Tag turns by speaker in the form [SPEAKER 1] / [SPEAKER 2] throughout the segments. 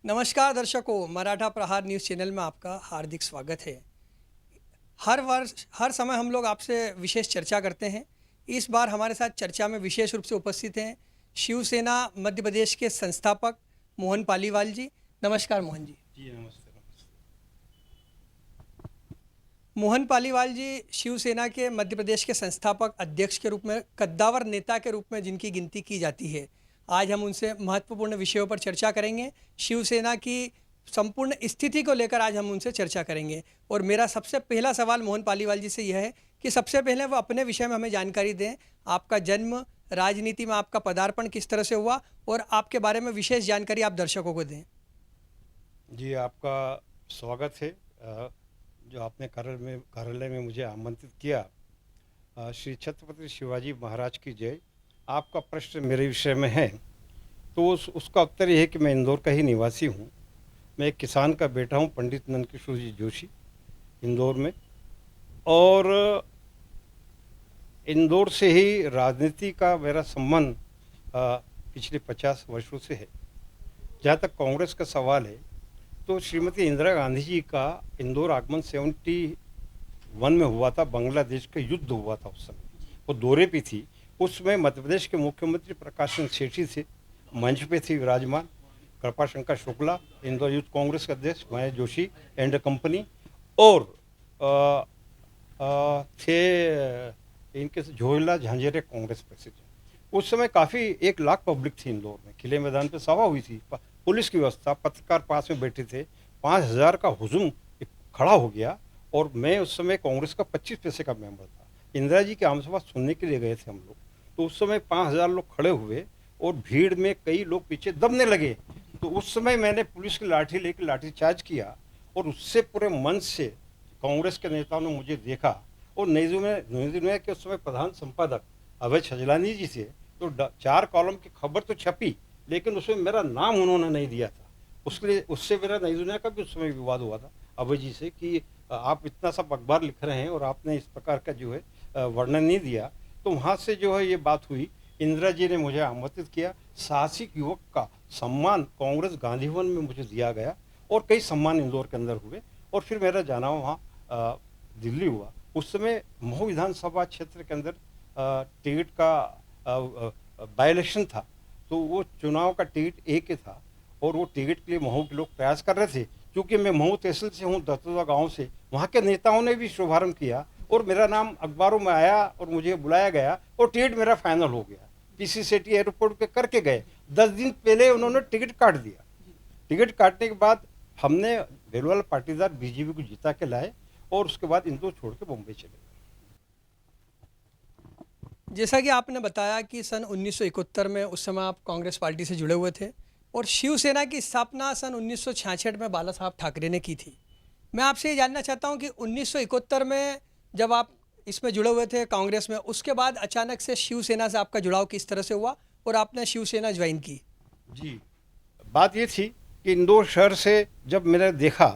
[SPEAKER 1] नमस्कार दर्शकों, मराठा प्रहार न्यूज़ चैनल में आपका हार्दिक स्वागत है। हर वर्ष हर समय हम लोग आपसे विशेष चर्चा करते हैं। इस बार हमारे साथ चर्चा में विशेष रूप से उपस्थित हैं शिवसेना मध्य प्रदेश के संस्थापक मोहन पालीवाल जी। नमस्कार मोहन जी।
[SPEAKER 2] जी नमस्ते नमस्ते।
[SPEAKER 1] मोहन पालीवाल जी शिवसेना के मध्य प्रदेश के संस्थापक अध्यक्ष के रूप में, कद्दावर नेता के रूप में जिनकी गिनती की जाती है, आज हम उनसे महत्वपूर्ण विषयों पर चर्चा करेंगे। शिवसेना की संपूर्ण स्थिति को लेकर आज हम उनसे चर्चा करेंगे। और मेरा सबसे पहला सवाल मोहन पालीवाल जी से यह है कि सबसे पहले वो अपने विषय में हमें जानकारी दें। आपका जन्म, राजनीति में आपका पदार्पण किस तरह से हुआ और आपके बारे में विशेष जानकारी आप दर्शकों को दें।
[SPEAKER 2] जी आपका स्वागत है। जो आपने कार्यालय में मुझे आमंत्रित किया। श्री छत्रपति शिवाजी महाराज की जय। आपका प्रश्न मेरे विषय में है तो उसका उत्तर ये है कि मैं इंदौर का ही निवासी हूँ। मैं एक किसान का बेटा हूँ, पंडित नंदकिशोर जी जोशी, इंदौर में। और इंदौर से ही राजनीति का मेरा संबंध पिछले 50 वर्षों से है। जहाँ तक कांग्रेस का सवाल है तो श्रीमती इंदिरा गांधी जी का इंदौर आगमन 71 में हुआ था। बांग्लादेश का युद्ध हुआ था, उस समय वो दौरे पे थी। उसमें मध्य प्रदेश के मुख्यमंत्री प्रकाश चंद्र सेठी थे, मंच पे थी विराजमान। कृपाशंकर शुक्ला, इंदौर यूथ कांग्रेस के अध्यक्ष महेश जोशी एंड कंपनी, और थे इनके झोला झांझरे कांग्रेस प्रेसिडेंट। उस समय काफ़ी 1 लाख पब्लिक थी इंदौर में। किले मैदान पे सभा हुई थी, पुलिस की व्यवस्था, पत्रकार पास में बैठे थे। 5000 का हुजूम खड़ा हो गया। और मैं उस समय कांग्रेस का 25 पैसे का मेंबर था। इंदिरा जी की आमसभा सुनने के लिए गए थे हम लोग। तो उस समय 5000 लोग खड़े हुए और भीड़ में कई लोग पीछे दबने लगे। तो उस समय मैंने पुलिस की लाठी लेकर लाठीचार्ज किया और उससे पूरे मंच से कांग्रेस के नेताओं ने मुझे देखा। और नई दुनिया के उस समय प्रधान संपादक अभय छजलानी जी थे। तो 4 कॉलम की खबर तो छपी, लेकिन उसमें मेरा नाम उन्होंने नहीं दिया था। उसके लिए उससे मेरा नई दुनिया का भी उस समय विवाद हुआ था अभय जी से कि आप इतना सब अखबार लिख रहे हैं और आपने इस प्रकार का जो है वर्णन नहीं दिया। तो वहाँ से जो है ये बात हुई। इंदिरा जी ने मुझे आमंत्रित किया। साहसिक युवक का सम्मान कांग्रेस गांधी भवन में मुझे दिया गया और कई सम्मान इंदौर के अंदर हुए। और फिर मेरा जाना वहाँ दिल्ली हुआ। उस समय महू विधानसभा क्षेत्र के अंदर टिकट का बाई इलेक्शन था। तो वो चुनाव का टिकट एक ही था और वो टिकट के लिए महू के लोग प्रयास कर रहे थे। क्योंकि मैं महू तहसील से हूँ, दत्तुआ गांव से, वहाँ के नेताओं ने भी शुभारंभ किया और मेरा नाम अखबारों में आया और मुझे बुलाया गया और टिकट मेरा फाइनल हो गया। पीसी सेठी एयरपोर्ट पे करके गए। 10 दिन पहले उन्होंने टिकट काट दिया। टिकट काटने के बाद हमने बेलवाल पाटीदार बीजेपी को जिता के लाए और उसके बाद इंदौर छोड़ के बॉम्बे चले गए।
[SPEAKER 1] जैसा कि आपने बताया कि सन 1971 में उस समय आप कांग्रेस पार्टी से जुड़े हुए थे और शिवसेना की स्थापना सन 1966 में बाला साहब ठाकरे ने की थी। मैं आपसे ये जानना चाहता हूं कि 1971 में जब आप इसमें जुड़े हुए थे कांग्रेस में, उसके बाद अचानक से शिवसेना से आपका जुड़ाव किस तरह से हुआ और आपने शिवसेना ज्वाइन की।
[SPEAKER 2] जी, बात ये थी कि इंदौर शहर से जब मैंने देखा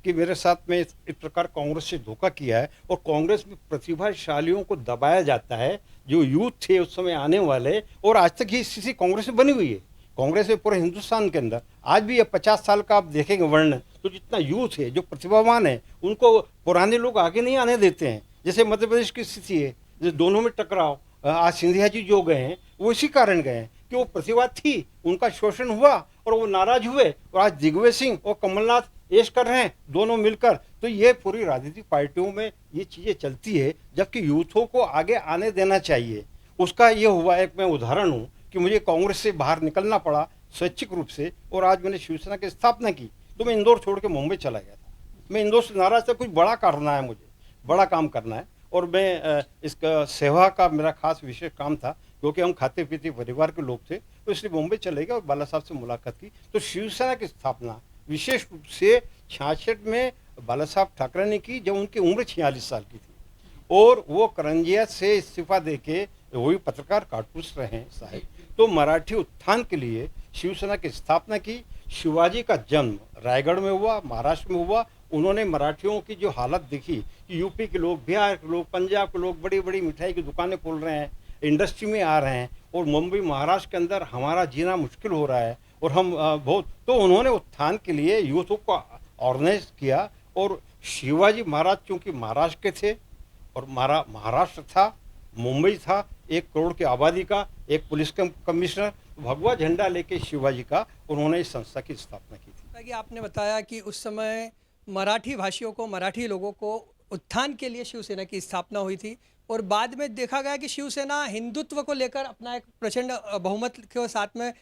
[SPEAKER 2] कि मेरे साथ में इस प्रकार कांग्रेस से धोखा किया है और कांग्रेस में प्रतिभाशालियों को दबाया जाता है, जो यूथ थे उस समय आने वाले, और आज तक ही स्थिति कांग्रेस में बनी हुई है। कांग्रेस में पूरे हिंदुस्तान के अंदर आज भी ये 50 साल का आप देखेंगे वर्ण, तो जितना यूथ है, जो प्रतिभावान है, उनको पुराने लोग आगे नहीं आने देते हैं। जैसे मध्य प्रदेश की स्थिति है, जो दोनों में टकराव, आज सिंधिया जी जो गए हैं वो इसी कारण गए हैं कि वो प्रतिभा थी, उनका शोषण हुआ और वो नाराज हुए। और आज दिग्विजय सिंह और कमलनाथ ऐश कर रहे हैं दोनों मिलकर। तो ये पूरी राजनीतिक पार्टियों में ये चीज़ें चलती है, जबकि यूथों को आगे आने देना चाहिए। उसका ये हुआ, एक मैं उदाहरण हूँ कि मुझे कांग्रेस से बाहर निकलना पड़ा स्वैच्छिक रूप से, और आज मैंने शिवसेना की स्थापना की। तो मैं इंदौर छोड़ के मुंबई चला गया था। मैं इंदौर से नाराज था, कुछ बड़ा करना है, मुझे बड़ा काम करना है। और मैं इसका सेवा का मेरा खास विशेष काम था, क्योंकि हम खाते पीते परिवार के लोग थे। तो इसलिए मुंबई चले गए और बाला साहब से मुलाकात की। तो शिवसेना की स्थापना विशेष रूप से 66 में बाला साहब ठाकरे ने की, जब उनकी उम्र 46 साल की थी। और वो करंजिया से इस्तीफा देके वही पत्रकार काटपूस रहे हैं साहब। तो मराठी उत्थान के लिए शिवसेना की स्थापना की। शिवाजी का जन्म रायगढ़ में हुआ, महाराष्ट्र में हुआ। उन्होंने मराठियों की जो हालत देखी कि यूपी के लोग, बिहार के लोग, पंजाब के लोग बड़ी बड़ी मिठाई की दुकानें खोल रहे हैं, इंडस्ट्री में आ रहे हैं, और मुंबई महाराष्ट्र के अंदर हमारा जीना मुश्किल हो रहा है। और हम बहुत तो उन्होंने उत्थान के लिए यूथों को ऑर्गेनाइज किया। और शिवाजी महाराज चूंकि महाराष्ट्र के थे और महाराष्ट्र था, मुंबई था, 1 करोड़ की आबादी का, एक पुलिस कमिश्नर, भगवा झंडा लेके शिवाजी का उन्होंने इस संस्था की स्थापना की थी।
[SPEAKER 1] जैसा कि आपने बताया कि उस समय मराठी भाषियों को, मराठी लोगों को उत्थान के लिए शिवसेना की स्थापना हुई थी और बाद में देखा गया कि शिवसेना हिंदुत्व को लेकर अपना एक प्रचंड बहुमत के साथ में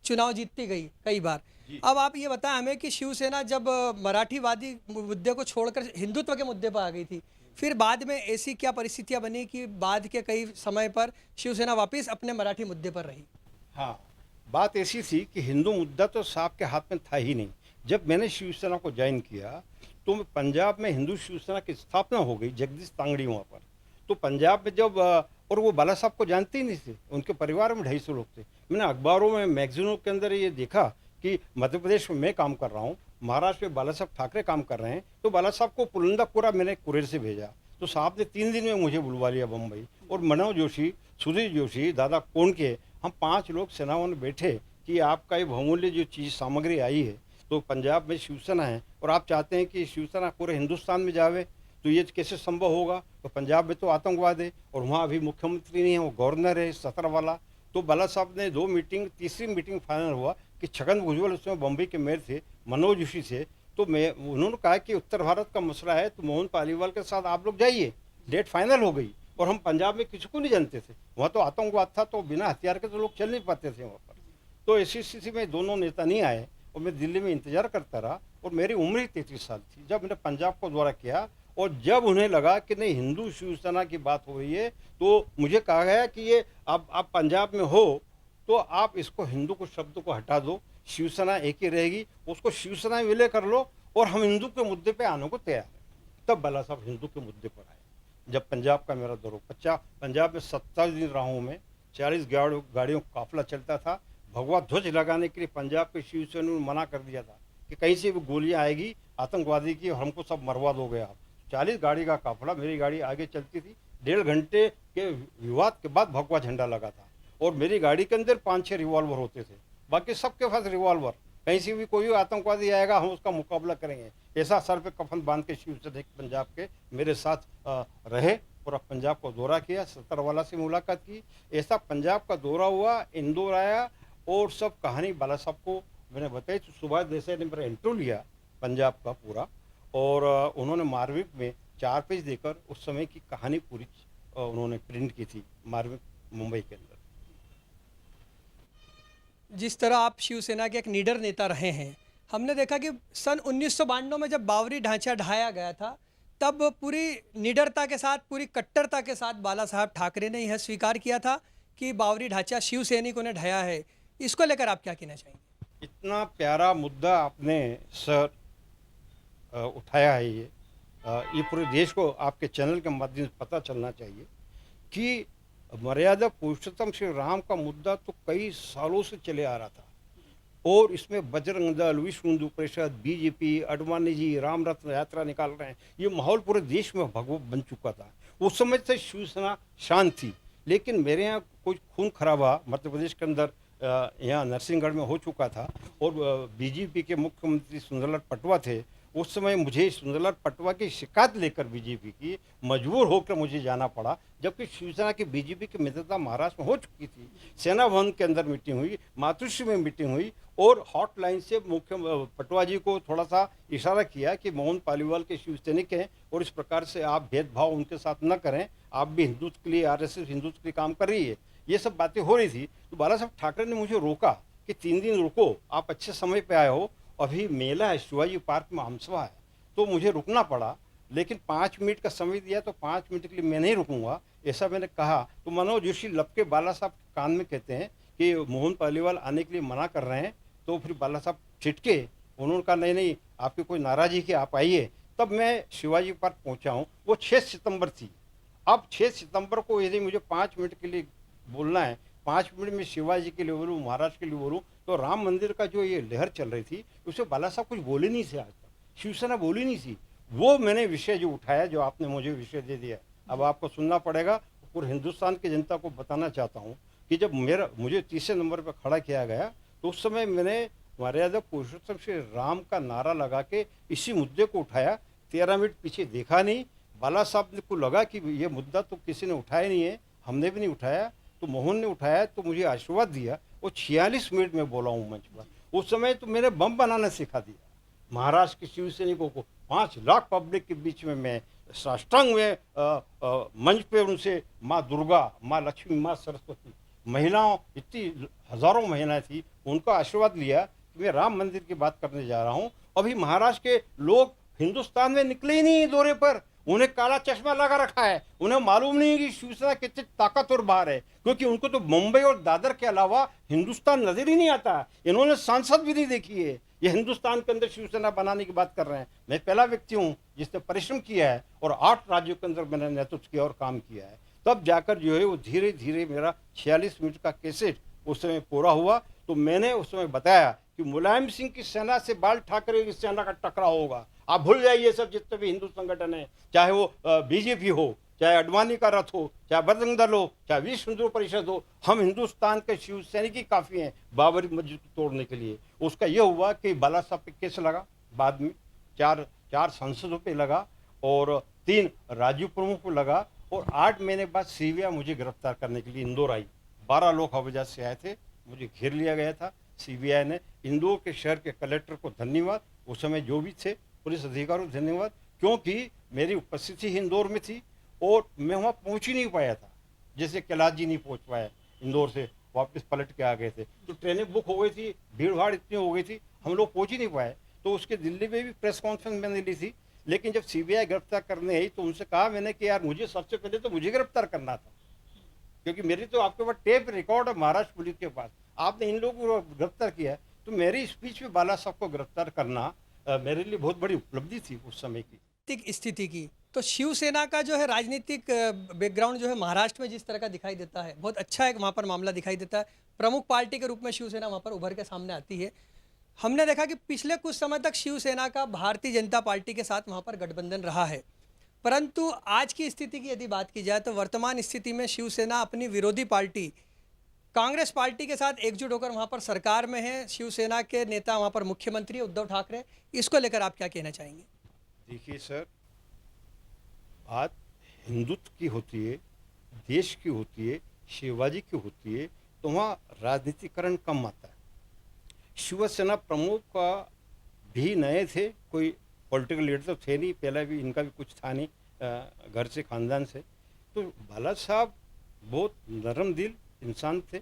[SPEAKER 1] चुनाव जीतती गई कई बार। अब आप ये बताएं हमें कि शिवसेना जब मराठीवादी मुद्दे को छोड़कर हिंदुत्व के मुद्दे पर आ गई थी, फिर बाद में ऐसी क्या परिस्थितियां बनी कि बाद के कई समय पर शिवसेना वापस अपने मराठी मुद्दे पर रही?
[SPEAKER 2] हाँ, बात ऐसी थी कि हिंदू मुद्दा तो साहब के हाथ में था ही नहीं। जब मैंने शिवसेना को ज्वाइन किया तो पंजाब में हिंदू शिवसेना की स्थापना हो गई, जगदीश तांगड़ी वहाँ पर। तो पंजाब में जब और वो बाला साहब को जानते ही नहीं थे, उनके परिवार में 250 लोग थे। मैंने अखबारों में, मैगजीनों के अंदर ये देखा कि मध्य प्रदेश में मैं काम कर रहा हूँ, महाराष्ट्र में बाला साहब ठाकरे काम कर रहे हैं, तो बाला साहब को पुलंदापुरा मैंने कुरेर से भेजा। तो साहब ने 3 दिन में मुझे बुलवा लिया बम्बई। और मनोज जोशी, सुधीर जोशी, दादा कोंडके, हम 5 लोग सेनाओं में बैठे कि आपका ये बहुमूल्य जो चीज़ सामग्री आई है, तो पंजाब में शिवसेना है और आप चाहते हैं कि शिवसेना पूरे हिंदुस्तान में जावे, तो ये कैसे संभव होगा? तो पंजाब में तो आतंकवाद है और वहाँ अभी मुख्यमंत्री नहीं है, वो गवर्नर है 17 वाला। तो बाला साहब ने 2 मीटिंग, तीसरी मीटिंग फाइनल हुआ कि छगन भुजबल उसमें बम्बई के मेयर थे, मनोज जोशी थे। तो मैं उन्होंने कहा कि उत्तर भारत का मसला है तो मोहन पालीवाल के साथ आप लोग जाइए। डेट फाइनल हो गई और हम पंजाब में किसी को नहीं जानते थे, वहाँ तो आतंकवाद था, तो बिना हथियार के तो लोग चल नहीं पाते थे वहाँ पर। तो ऐसी स्थिति में दोनों नेता नहीं आए और मैं दिल्ली में इंतजार करता रहा। और मेरी उम्र ही 33 साल थी जब मैंने पंजाब को दौरा किया। और जब उन्हें लगा कि नहीं, हिंदू शिवसेना की बात हो रही है, तो मुझे कहा गया कि ये अब आप पंजाब में हो तो आप इसको हिंदू को शब्द को हटा दो, शिवसेना एक ही रहेगी, उसको शिवसेना विलय कर लो और हम हिंदू के मुद्दे पे आने को तैयार हैं। तब बाला साहब हिंदू के मुद्दे पर आए। जब पंजाब का मेरा दौरा, पंजाब में 27 दिन रहा हूँ मैं, 40 गाड़ियों का काफिला चलता था। भगवा ध्वज लगाने के लिए पंजाब के शिवसेना ने मना कर दिया था कि कहीं से भी गोलियां आएगी आतंकवादी की और हमको सब मरवा दोगे आप। 40 गाड़ी का काफिला, मेरी गाड़ी आगे चलती थी। 1.5 घंटे के विवाद के बाद भगवा झंडा लगा था और मेरी गाड़ी के अंदर 5-6 रिवॉल्वर होते थे, बाकी सबके पास रिवॉल्वर। कहीं से भी कोई आतंकवादी आएगा हम उसका मुकाबला करेंगे। ऐसा सर पे कफन बांध के शिवसेना पंजाब के मेरे साथ रहे। पूरा पंजाब को दौरा किया, 17 वाला से मुलाकात की। ऐसा पंजाब का दौरा हुआ, इंदौर आया और सब कहानी बाला साहब को मैंने बताई। तो सुभाष देसाई ने मेरा इंटरव्यू लिया पंजाब का पूरा, और उन्होंने मार्विक में 4 पेज देकर उस समय की कहानी पूरी उन्होंने प्रिंट की थी मार्विक मुंबई के अंदर।
[SPEAKER 1] जिस तरह आप शिवसेना के एक निडर नेता रहे हैं, हमने देखा कि सन 1992 में जब बावरी ढांचा ढाया गया था, तब पूरी निडरता के साथ, पूरी कट्टरता के साथ बाला साहब ठाकरे ने यह स्वीकार किया था कि बावरी ढांचा शिव सैनिकों ने ढाया है। इसको लेकर आप क्या कहना चाहेंगे?
[SPEAKER 2] इतना प्यारा मुद्दा आपने सर उठाया है। ये पूरे देश को आपके चैनल के माध्यम से पता चलना चाहिए कि मर्यादा पुरुषोत्तम श्री राम का मुद्दा तो कई सालों से चले आ रहा था और इसमें बजरंग दल, विश्व हिंदू परिषद, बीजेपी, अडवाणी जी राम रत्न यात्रा निकाल रहे हैं। ये माहौल पूरे देश में भगवत बन चुका था। उस समय से शिवसेना शांत थी, लेकिन मेरे यहाँ कुछ खून खराबा मध्य प्रदेश के अंदर यहाँ नरसिंहगढ़ में हो चुका था और बीजेपी के मुख्यमंत्री सुंदरलाल पटवा थे। उस समय मुझे सुंदरलाल पटवा की शिकायत लेकर बीजेपी की मजबूर होकर मुझे जाना पड़ा, जबकि शिवसेना की बीजेपी की मित्रता महाराष्ट्र में हो चुकी थी। सेना भवन के अंदर मीटिंग हुई, मातृश्री में मीटिंग हुई और हॉटलाइन से मुख्य पटवा जी को थोड़ा सा इशारा किया कि मोहन पालीवाल के शिवसैनिक हैं और इस प्रकार से आप भेदभाव उनके साथ न करें, आप भी हिंदुत्व के लिए, आरएसएस हिंदुत्व के लिए काम कर रही है। ये सब बातें हो रही थी। तो बाला साहब ठाकरे ने मुझे रोका कि 3 दिन रुको, आप अच्छे समय पे आए हो, अभी मेला है शिवाजी पार्क में, हमसभा है, तो मुझे रुकना पड़ा। लेकिन 5 मिनट का समय दिया तो 5 मिनट के लिए मैं नहीं रुकूंगा, ऐसा मैंने कहा। तो मनोज जोशी लपके बाला साहब कान में कहते हैं कि मोहन पालीवाल आने के लिए मना कर रहे हैं। तो फिर बाला साहब छिटके, उन्होंने कहा नहीं नहीं, आपकी कोई नाराज़गी कि आप आइए। तब मैं शिवाजी पार्क पहुंचा हूँ। वो 6 सितंबर थी। अब 6 सितंबर को यदि मुझे 5 मिनट के लिए बोलना है, 5 मिनट में शिवाजी के लिए बोलूँ, महाराज के लिए बोलूँ, तो राम मंदिर का जो ये लहर चल रही थी उससे बाला साहब कुछ बोले नहीं थे। आज तक शिवसेना बोली नहीं थी। वो मैंने विषय जो उठाया, जो आपने मुझे विषय दे दिया, अब आपको सुनना पड़ेगा। पूरे हिंदुस्तान की जनता को बताना चाहता हूँ कि जब मुझे तीसरे नंबर पर खड़ा किया गया तो उस समय मैंने मर्यादा पुरुषोत्तम श्री राम का नारा लगा के इसी मुद्दे को उठाया। 13 मिनट पीछे देखा नहीं। बाला साहब को लगा कि ये मुद्दा तो किसी ने उठाया नहीं है, हमने भी नहीं उठाया, तो मोहन ने उठाया, तो मुझे आशीर्वाद दिया। वो 46 मिनट में बोला हूँ मंच पर। उस समय तो मैंने बम बनाना सिखा दिया महाराष्ट्र के शिवसैनिकों को। 5 लाख पब्लिक के बीच में मैं साष्टांग में मंच पे उनसे माँ दुर्गा, माँ लक्ष्मी, माँ सरस्वती, महिलाओं, इतनी हजारों महिलाएं थी, उनका आशीर्वाद लिया कि मैं राम मंदिर की बात करने जा रहा हूँ। अभी महाराष्ट्र के लोग हिंदुस्तान में निकले ही नहीं दौरे पर, उन्हें काला चश्मा लगा रखा है। उन्हें मालूम नहीं कि शिवसेना कितनी ताकतवर बाहर है, क्योंकि उनको तो मुंबई और दादर के अलावा हिंदुस्तान नजर ही नहीं आता। इन्होंने सांसद भी नहीं देखी है। ये हिंदुस्तान के अंदर शिवसेना बनाने की बात कर रहे हैं। मैं पहला व्यक्ति हूँ जिसने परिश्रम किया है और 8 राज्यों के अंदर मैंने नेतृत्व किया और काम किया है। तब जाकर जो है वो धीरे धीरे मेरा 46 मिनट का कैसेट उस समय पूरा हुआ। तो मैंने उस समय बताया कि मुलायम सिंह की सेना से बाल ठाकरे की सेना का टकराव होगा। आप भूल जाइए सब जितने भी हिंदू संगठन है, चाहे वो बीजेपी हो, चाहे अडवाणी का रथ हो, चाहे बजरंग दल हो, चाहे विश्व हिंदू परिषद हो, हम हिंदुस्तान के शिव सैनिक ही काफ़ी हैं बाबरी मस्जिद को तोड़ने के लिए। उसका यह हुआ कि बाला साहब पे केस लगा, बाद में चार सांसदों पे लगा और 3 राज्य प्रमुख को लगा, और 8 महीने बाद सीबीआई मुझे गिरफ्तार करने के लिए इंदौर आई। 12 लोग हवाई से आए थे, मुझे घेर लिया गया था। सीबीआई ने इंदौर के शहर के कलेक्टर को धन्यवाद, उस समय जो भी थे पुलिस अधिकारियों को धन्यवाद, क्योंकि मेरी उपस्थिति इंदौर में थी और मैं वहाँ पहुँच ही नहीं पाया था। जैसे कैलाश जी नहीं पहुँच पाया, इंदौर से वापस पलट के आ गए थे, तो ट्रेनें बुक हो गई थी, भीड़ भाड़ इतनी हो गई थी, हम लोग पहुँच ही नहीं पाए। तो उसके दिल्ली में भी प्रेस कॉन्फ्रेंस मैंने ली थी, लेकिन जब सीबीआई गिरफ्तार करने आई तो उनसे कहा मैंने कि यार मुझे सबसे पहले तो मुझे गिरफ्तार करना था, क्योंकि मेरी तो आपके पास टेप रिकॉर्ड है महाराष्ट्र पुलिस के पास, आपने इन लोगों को गिरफ्तार किया है। तो मेरी स्पीच में बाला साहब को गिरफ्तार करना मेरे लिए बहुत बड़ी उपलब्धि थी उस समय की।
[SPEAKER 1] राजनीतिक स्थिति की, तो शिवसेना का जो है राजनीतिक बैकग्राउंड जो है महाराष्ट्र में जिस तरह का दिखाई देता है, बहुत अच्छा एक वहाँ पर मामला दिखाई देता है। प्रमुख पार्टी के रूप में शिवसेना वहाँ पर उभर के सामने आती है। हमने देखा कि पिछले कुछ समय तक शिवसेना का भारतीय जनता पार्टी के साथ वहाँ पर गठबंधन रहा है, परंतु आज की स्थिति की यदि बात की जाए तो वर्तमान स्थिति में शिवसेना अपनी विरोधी पार्टी कांग्रेस पार्टी के साथ एकजुट होकर वहाँ पर सरकार में है। शिवसेना के नेता वहाँ पर मुख्यमंत्री उद्धव ठाकरे, इसको लेकर आप क्या कहना चाहेंगे?
[SPEAKER 2] देखिए सर, बात हिंदुत्व की होती है, देश की होती है, शिवाजी की होती है, तो वहाँ राजनीतिकरण कम आता है। शिवसेना प्रमुख का भी नए थे, कोई पॉलिटिकल लीडर तो थे नहीं, पहला भी इनका भी कुछ था नहीं, घर से खानदान से। तो बाला साहब बहुत नरम दिल इंसान थे,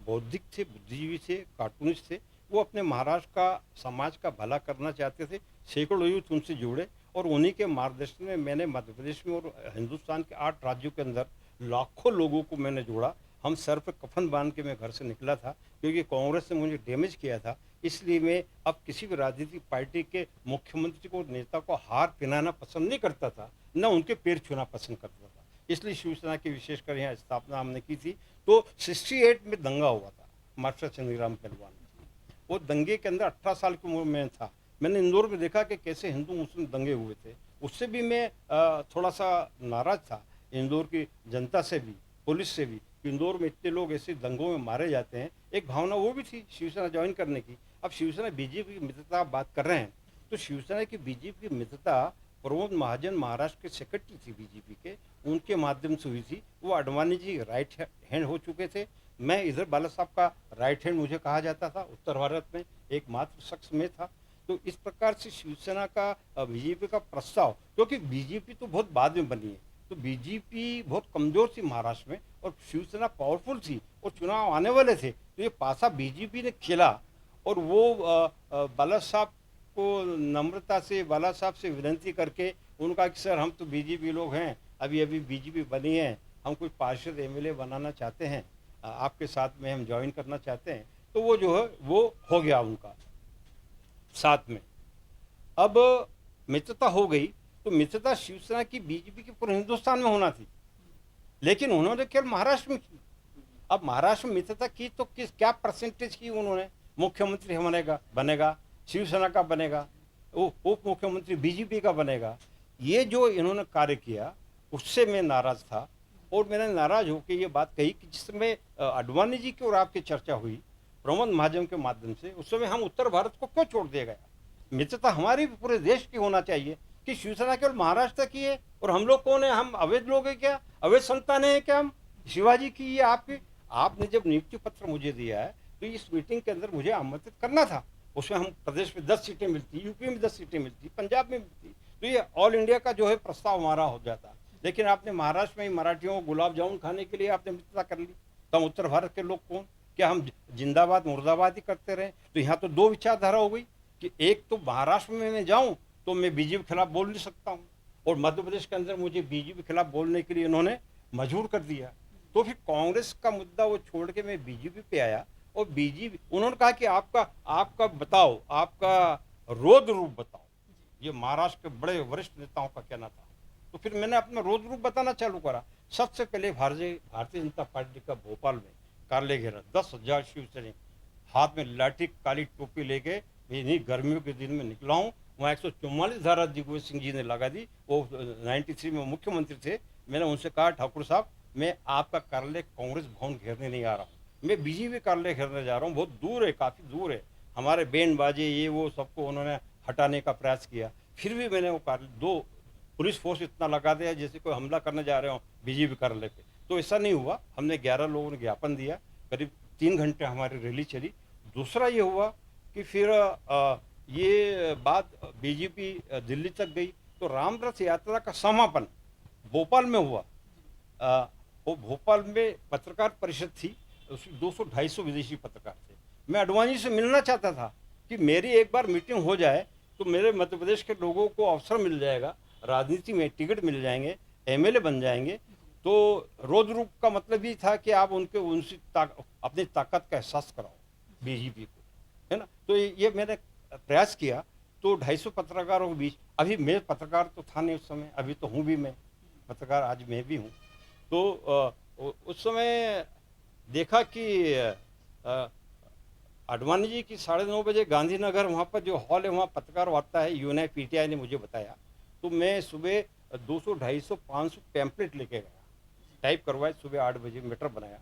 [SPEAKER 2] बौद्धिक थे, बुद्धिजीवी थे, कार्टूनिस्ट थे। वो अपने महाराष्ट्र का समाज का भला करना चाहते थे। सैकड़ों यूथ उनसे जुड़े और उन्हीं के मार्गदर्शन में मैंने मध्य प्रदेश में और हिंदुस्तान के 8 राज्यों के अंदर लाखों लोगों को मैंने जोड़ा। हम सर पे कफन बांध के मैं घर से निकला था, क्योंकि कांग्रेस ने मुझे डैमेज किया था। इसलिए मैं अब किसी भी राजनीतिक पार्टी के मुख्यमंत्री को, नेता को हार पहनाना पसंद नहीं करता था, न उनके पैर छूना पसंद करता था। इसलिए शिवसेना की विशेषकर यहाँ स्थापना हमने की थी। तो 68 में दंगा हुआ था मास्टर चंद्रीराम पहलवान। वो दंगे के अंदर 18 साल की उम्र में था। मैंने इंदौर में देखा कि कैसे हिंदू मुस्लिम दंगे हुए थे। उससे भी मैं थोड़ा सा नाराज था, इंदौर की जनता से भी, पुलिस से भी। इंदौर में इतने लोग ऐसे दंगों में मारे जाते हैं, एक भावना वो भी थी शिवसेना ज्वाइन करने की। अब शिवसेना बीजेपी की मित्रता बात कर रहे हैं, तो शिवसेना की बीजेपी की मित्रता प्रमोद महाजन महाराष्ट्र के सेक्रेटरी थी बीजेपी के, उनके माध्यम से हुई थी। वो अडवाणी जी राइट हैंड हो चुके थे। मैं इधर बाला साहब का राइट हैंड मुझे कहा जाता था, उत्तर भारत में एकमात्र शख्स में था। तो इस प्रकार से शिवसेना का बीजेपी का प्रस्ताव, क्योंकि बीजेपी तो बहुत बाद में बनी है, तो बीजेपी बहुत कमजोर थी महाराष्ट्र में और शिवसेना पावरफुल थी और चुनाव आने वाले थे, तो ये पासा बीजेपी ने खेला। और वो बाला साहब को नम्रता से बाला साहब से विनती करके उनका कि सर हम तो बीजेपी लोग हैं, अभी अभी बीजेपी बनी है, हम कोई पार्षद एमएलए बनाना चाहते हैं, आपके साथ में हम ज्वाइन करना चाहते हैं। तो वो जो है वो हो गया उनका साथ में। अब मित्रता हो गई, तो मित्रता शिवसेना की बीजेपी की पूरे हिंदुस्तान में होना थी, लेकिन उन्होंने केवल महाराष्ट्र में की। अब महाराष्ट्र में मित्रता की तो किस क्या परसेंटेज की उन्होंने, मुख्यमंत्री बनेगा शिवसेना का बनेगा, उप मुख्यमंत्री बीजेपी का बनेगा। ये जो इन्होंने कार्य किया उससे मैं नाराज था। और मैंने नाराज होकर ये बात कही कि जिस समय अडवाणी जी की और आपकी चर्चा हुई, प्रमोद महाजन के माध्यम से, उस समय हम उत्तर भारत को क्यों छोड़ दिया गया? मित्रता हमारी पूरे देश की होना चाहिए कि शिवसेना केवल महाराष्ट्र की है और हम लोग कौन है? हम अवैध लोग हैं क्या? अवैध संतान है क्या? हम शिवाजी की ये आपकी, आपने जब नियुक्ति पत्र मुझे दिया है तो इस मीटिंग के अंदर मुझे आमंत्रित करना था। उसमें हम प्रदेश में 10 सीटें मिलती, यूपी में 10 सीटें मिलती, पंजाब में मिलती, तो ये ऑल इंडिया का जो है प्रस्ताव हमारा हो जाता। लेकिन आपने महाराष्ट्र में ही मराठियों को गुलाब जामुन खाने के लिए आपने मित्रता कर ली। तो हम उत्तर भारत के लोग कौन? क्या हम जिंदाबाद मुर्दाबाद ही करते रहे? तो यहाँ तो दो विचारधारा हो गई कि एक तो महाराष्ट्र में मैं जाऊँ तो मैं बीजेपी के खिलाफ बोल नहीं सकता हूँ, और मध्य प्रदेश के अंदर मुझे बीजेपी के खिलाफ बोलने के लिए इन्होंने मजबूर कर दिया। तो फिर कांग्रेस का मुद्दा वो छोड़ के मैं बीजेपी पे आया, और बीजेपी उन्होंने कहा कि आपका बताओ, आपका रोद रूप बताओ। ये महाराष्ट्र के बड़े वरिष्ठ नेताओं का कहना था। तो फिर मैंने अपना रोद रूप बताना चालू करा। सबसे पहले भारतीय जनता पार्टी का भोपाल में कार्यालय घेरा, 10,000 शिवसैनिक, हाथ में लाठी काली टोपी लेके, इन्हीं गर्मियों के दिन में निकला हूँ। वहाँ 144 धारा दिग्विजय सिंह जी ने लगा दी, वो 93 में मुख्यमंत्री थे। मैंने उनसे कहा, ठाकुर साहब मैं आपका कार्यालय कांग्रेस भवन घेरने नहीं आ रहा हूँ, मैं बीजेपी कार्यालय घेरने जा रहा हूँ, बहुत दूर है, काफ़ी दूर है। हमारे बैंड बाजे ये वो सबको उन्होंने हटाने का प्रयास किया। फिर भी मैंने वो कार्यालय, दो पुलिस फोर्स इतना लगा दिया जैसे कोई हमला करने जा रहे हो बीजेपी कार्यालय पे, तो ऐसा नहीं हुआ। हमने 11 लोगों ने ज्ञापन दिया, करीब 3 घंटे हमारी रैली चली। दूसरा ये हुआ कि फिर ये बात बीजेपी दिल्ली तक गई, तो रामरथ यात्रा का समापन भोपाल में हुआ। वो भोपाल में पत्रकार परिषद थी, उसमें 200-250 विदेशी पत्रकार थे। मैं अडवाणी से मिलना चाहता था कि मेरी एक बार मीटिंग हो जाए तो मेरे मध्य प्रदेश के लोगों को अवसर मिल जाएगा, राजनीति में टिकट मिल जाएंगे, एमएलए बन जाएंगे। तो रोद रूप का मतलब ये था कि आप उनसे अपनी ताकत का एहसास कराओ बीजेपी को, है ना। तो ये मैंने प्रयास किया। तो 250 पत्रकारों के बीच, अभी मैं पत्रकार तो था नहीं उस समय, अभी तो हूँ भी मैं पत्रकार, आज मैं भी हूँ। तो उस समय देखा कि आडवाणी जी की 9:30 बजे गांधीनगर वहाँ पर जो हॉल है वहाँ पत्रकार वार्ता है, यूएनआई पीटीआई ने मुझे बताया। तो मैं सुबह 200, 250, 500 पैम्पलेट लेके गया, टाइप करवाए, सुबह 8 बजे मैटर बनाया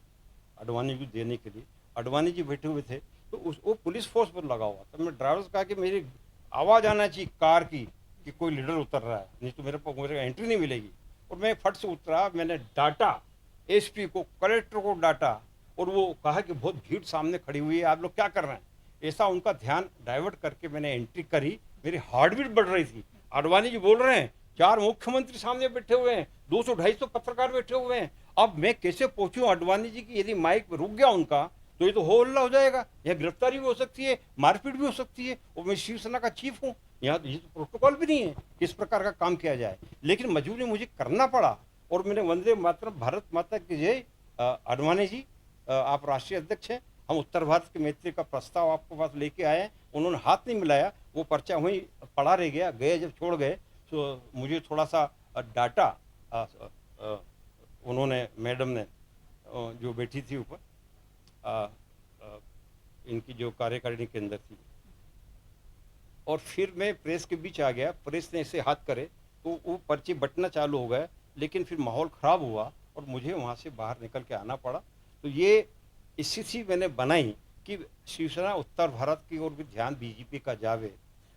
[SPEAKER 2] आडवाणी जी देने के लिए। आडवाणी जी बैठे हुए थे, तो वो पुलिस फोर्स पर लगा हुआ था। मैं ड्राइवर से कहा कि मेरी आवाज़ आना चाहिए कार की कि कोई लीडर उतर रहा है, नहीं तो मेरे एंट्री नहीं मिलेगी। और मैं फट से उतरा, मैंने डांटा एसपी को, कलेक्टर को डांटा, और वो कहा कि बहुत भीड़ सामने खड़ी हुई है, आप लोग क्या कर रहे हैं। ऐसा उनका ध्यान डाइवर्ट करके मैंने एंट्री करी। मेरी हार्ट बीट बढ़ रही थी। आडवाणी जी बोल रहे हैं, 4 मुख्यमंत्री सामने बैठे हुए हैं, 200-250 पत्रकार बैठे हुए हैं, अब मैं कैसे पहुंचूं आडवाणी जी की? यदि माइक रुक गया उनका तो ये तो हो हल्ला हो जाएगा, यह गिरफ्तारी भी हो सकती है, मारपीट भी हो सकती है, और मैं शिवसेना का चीफ हूँ, यहाँ तो ये तो प्रोटोकॉल भी नहीं है किस प्रकार का काम किया जाए। लेकिन मजबूरी मुझे करना पड़ा, और मैंने वंदे मातरम, भारत माता की जय। आडवाणी जी आप राष्ट्रीय अध्यक्ष हैं, हम उत्तर भारत की मैत्री का प्रस्ताव आपके पास लेके आए हैं। उन्होंने हाथ नहीं मिलाया, वो पर्चा वहीं पड़ा रह गया। गए जब छोड़ गए तो मुझे थोड़ा सा डांटा उन्होंने, मैडम ने जो बैठी थी ऊपर, इनकी जो कार्यकारिणी के अंदर थी। और फिर मैं प्रेस के बीच आ गया, प्रेस ने ऐसे हाथ करे तो वो पर्ची बटना चालू हो गया, लेकिन फिर माहौल ख़राब हुआ और मुझे वहाँ से बाहर निकल के आना पड़ा। तो ये स्थिति मैंने बनाई कि शिवसेना उत्तर भारत की ओर भी ध्यान बीजेपी का जावे।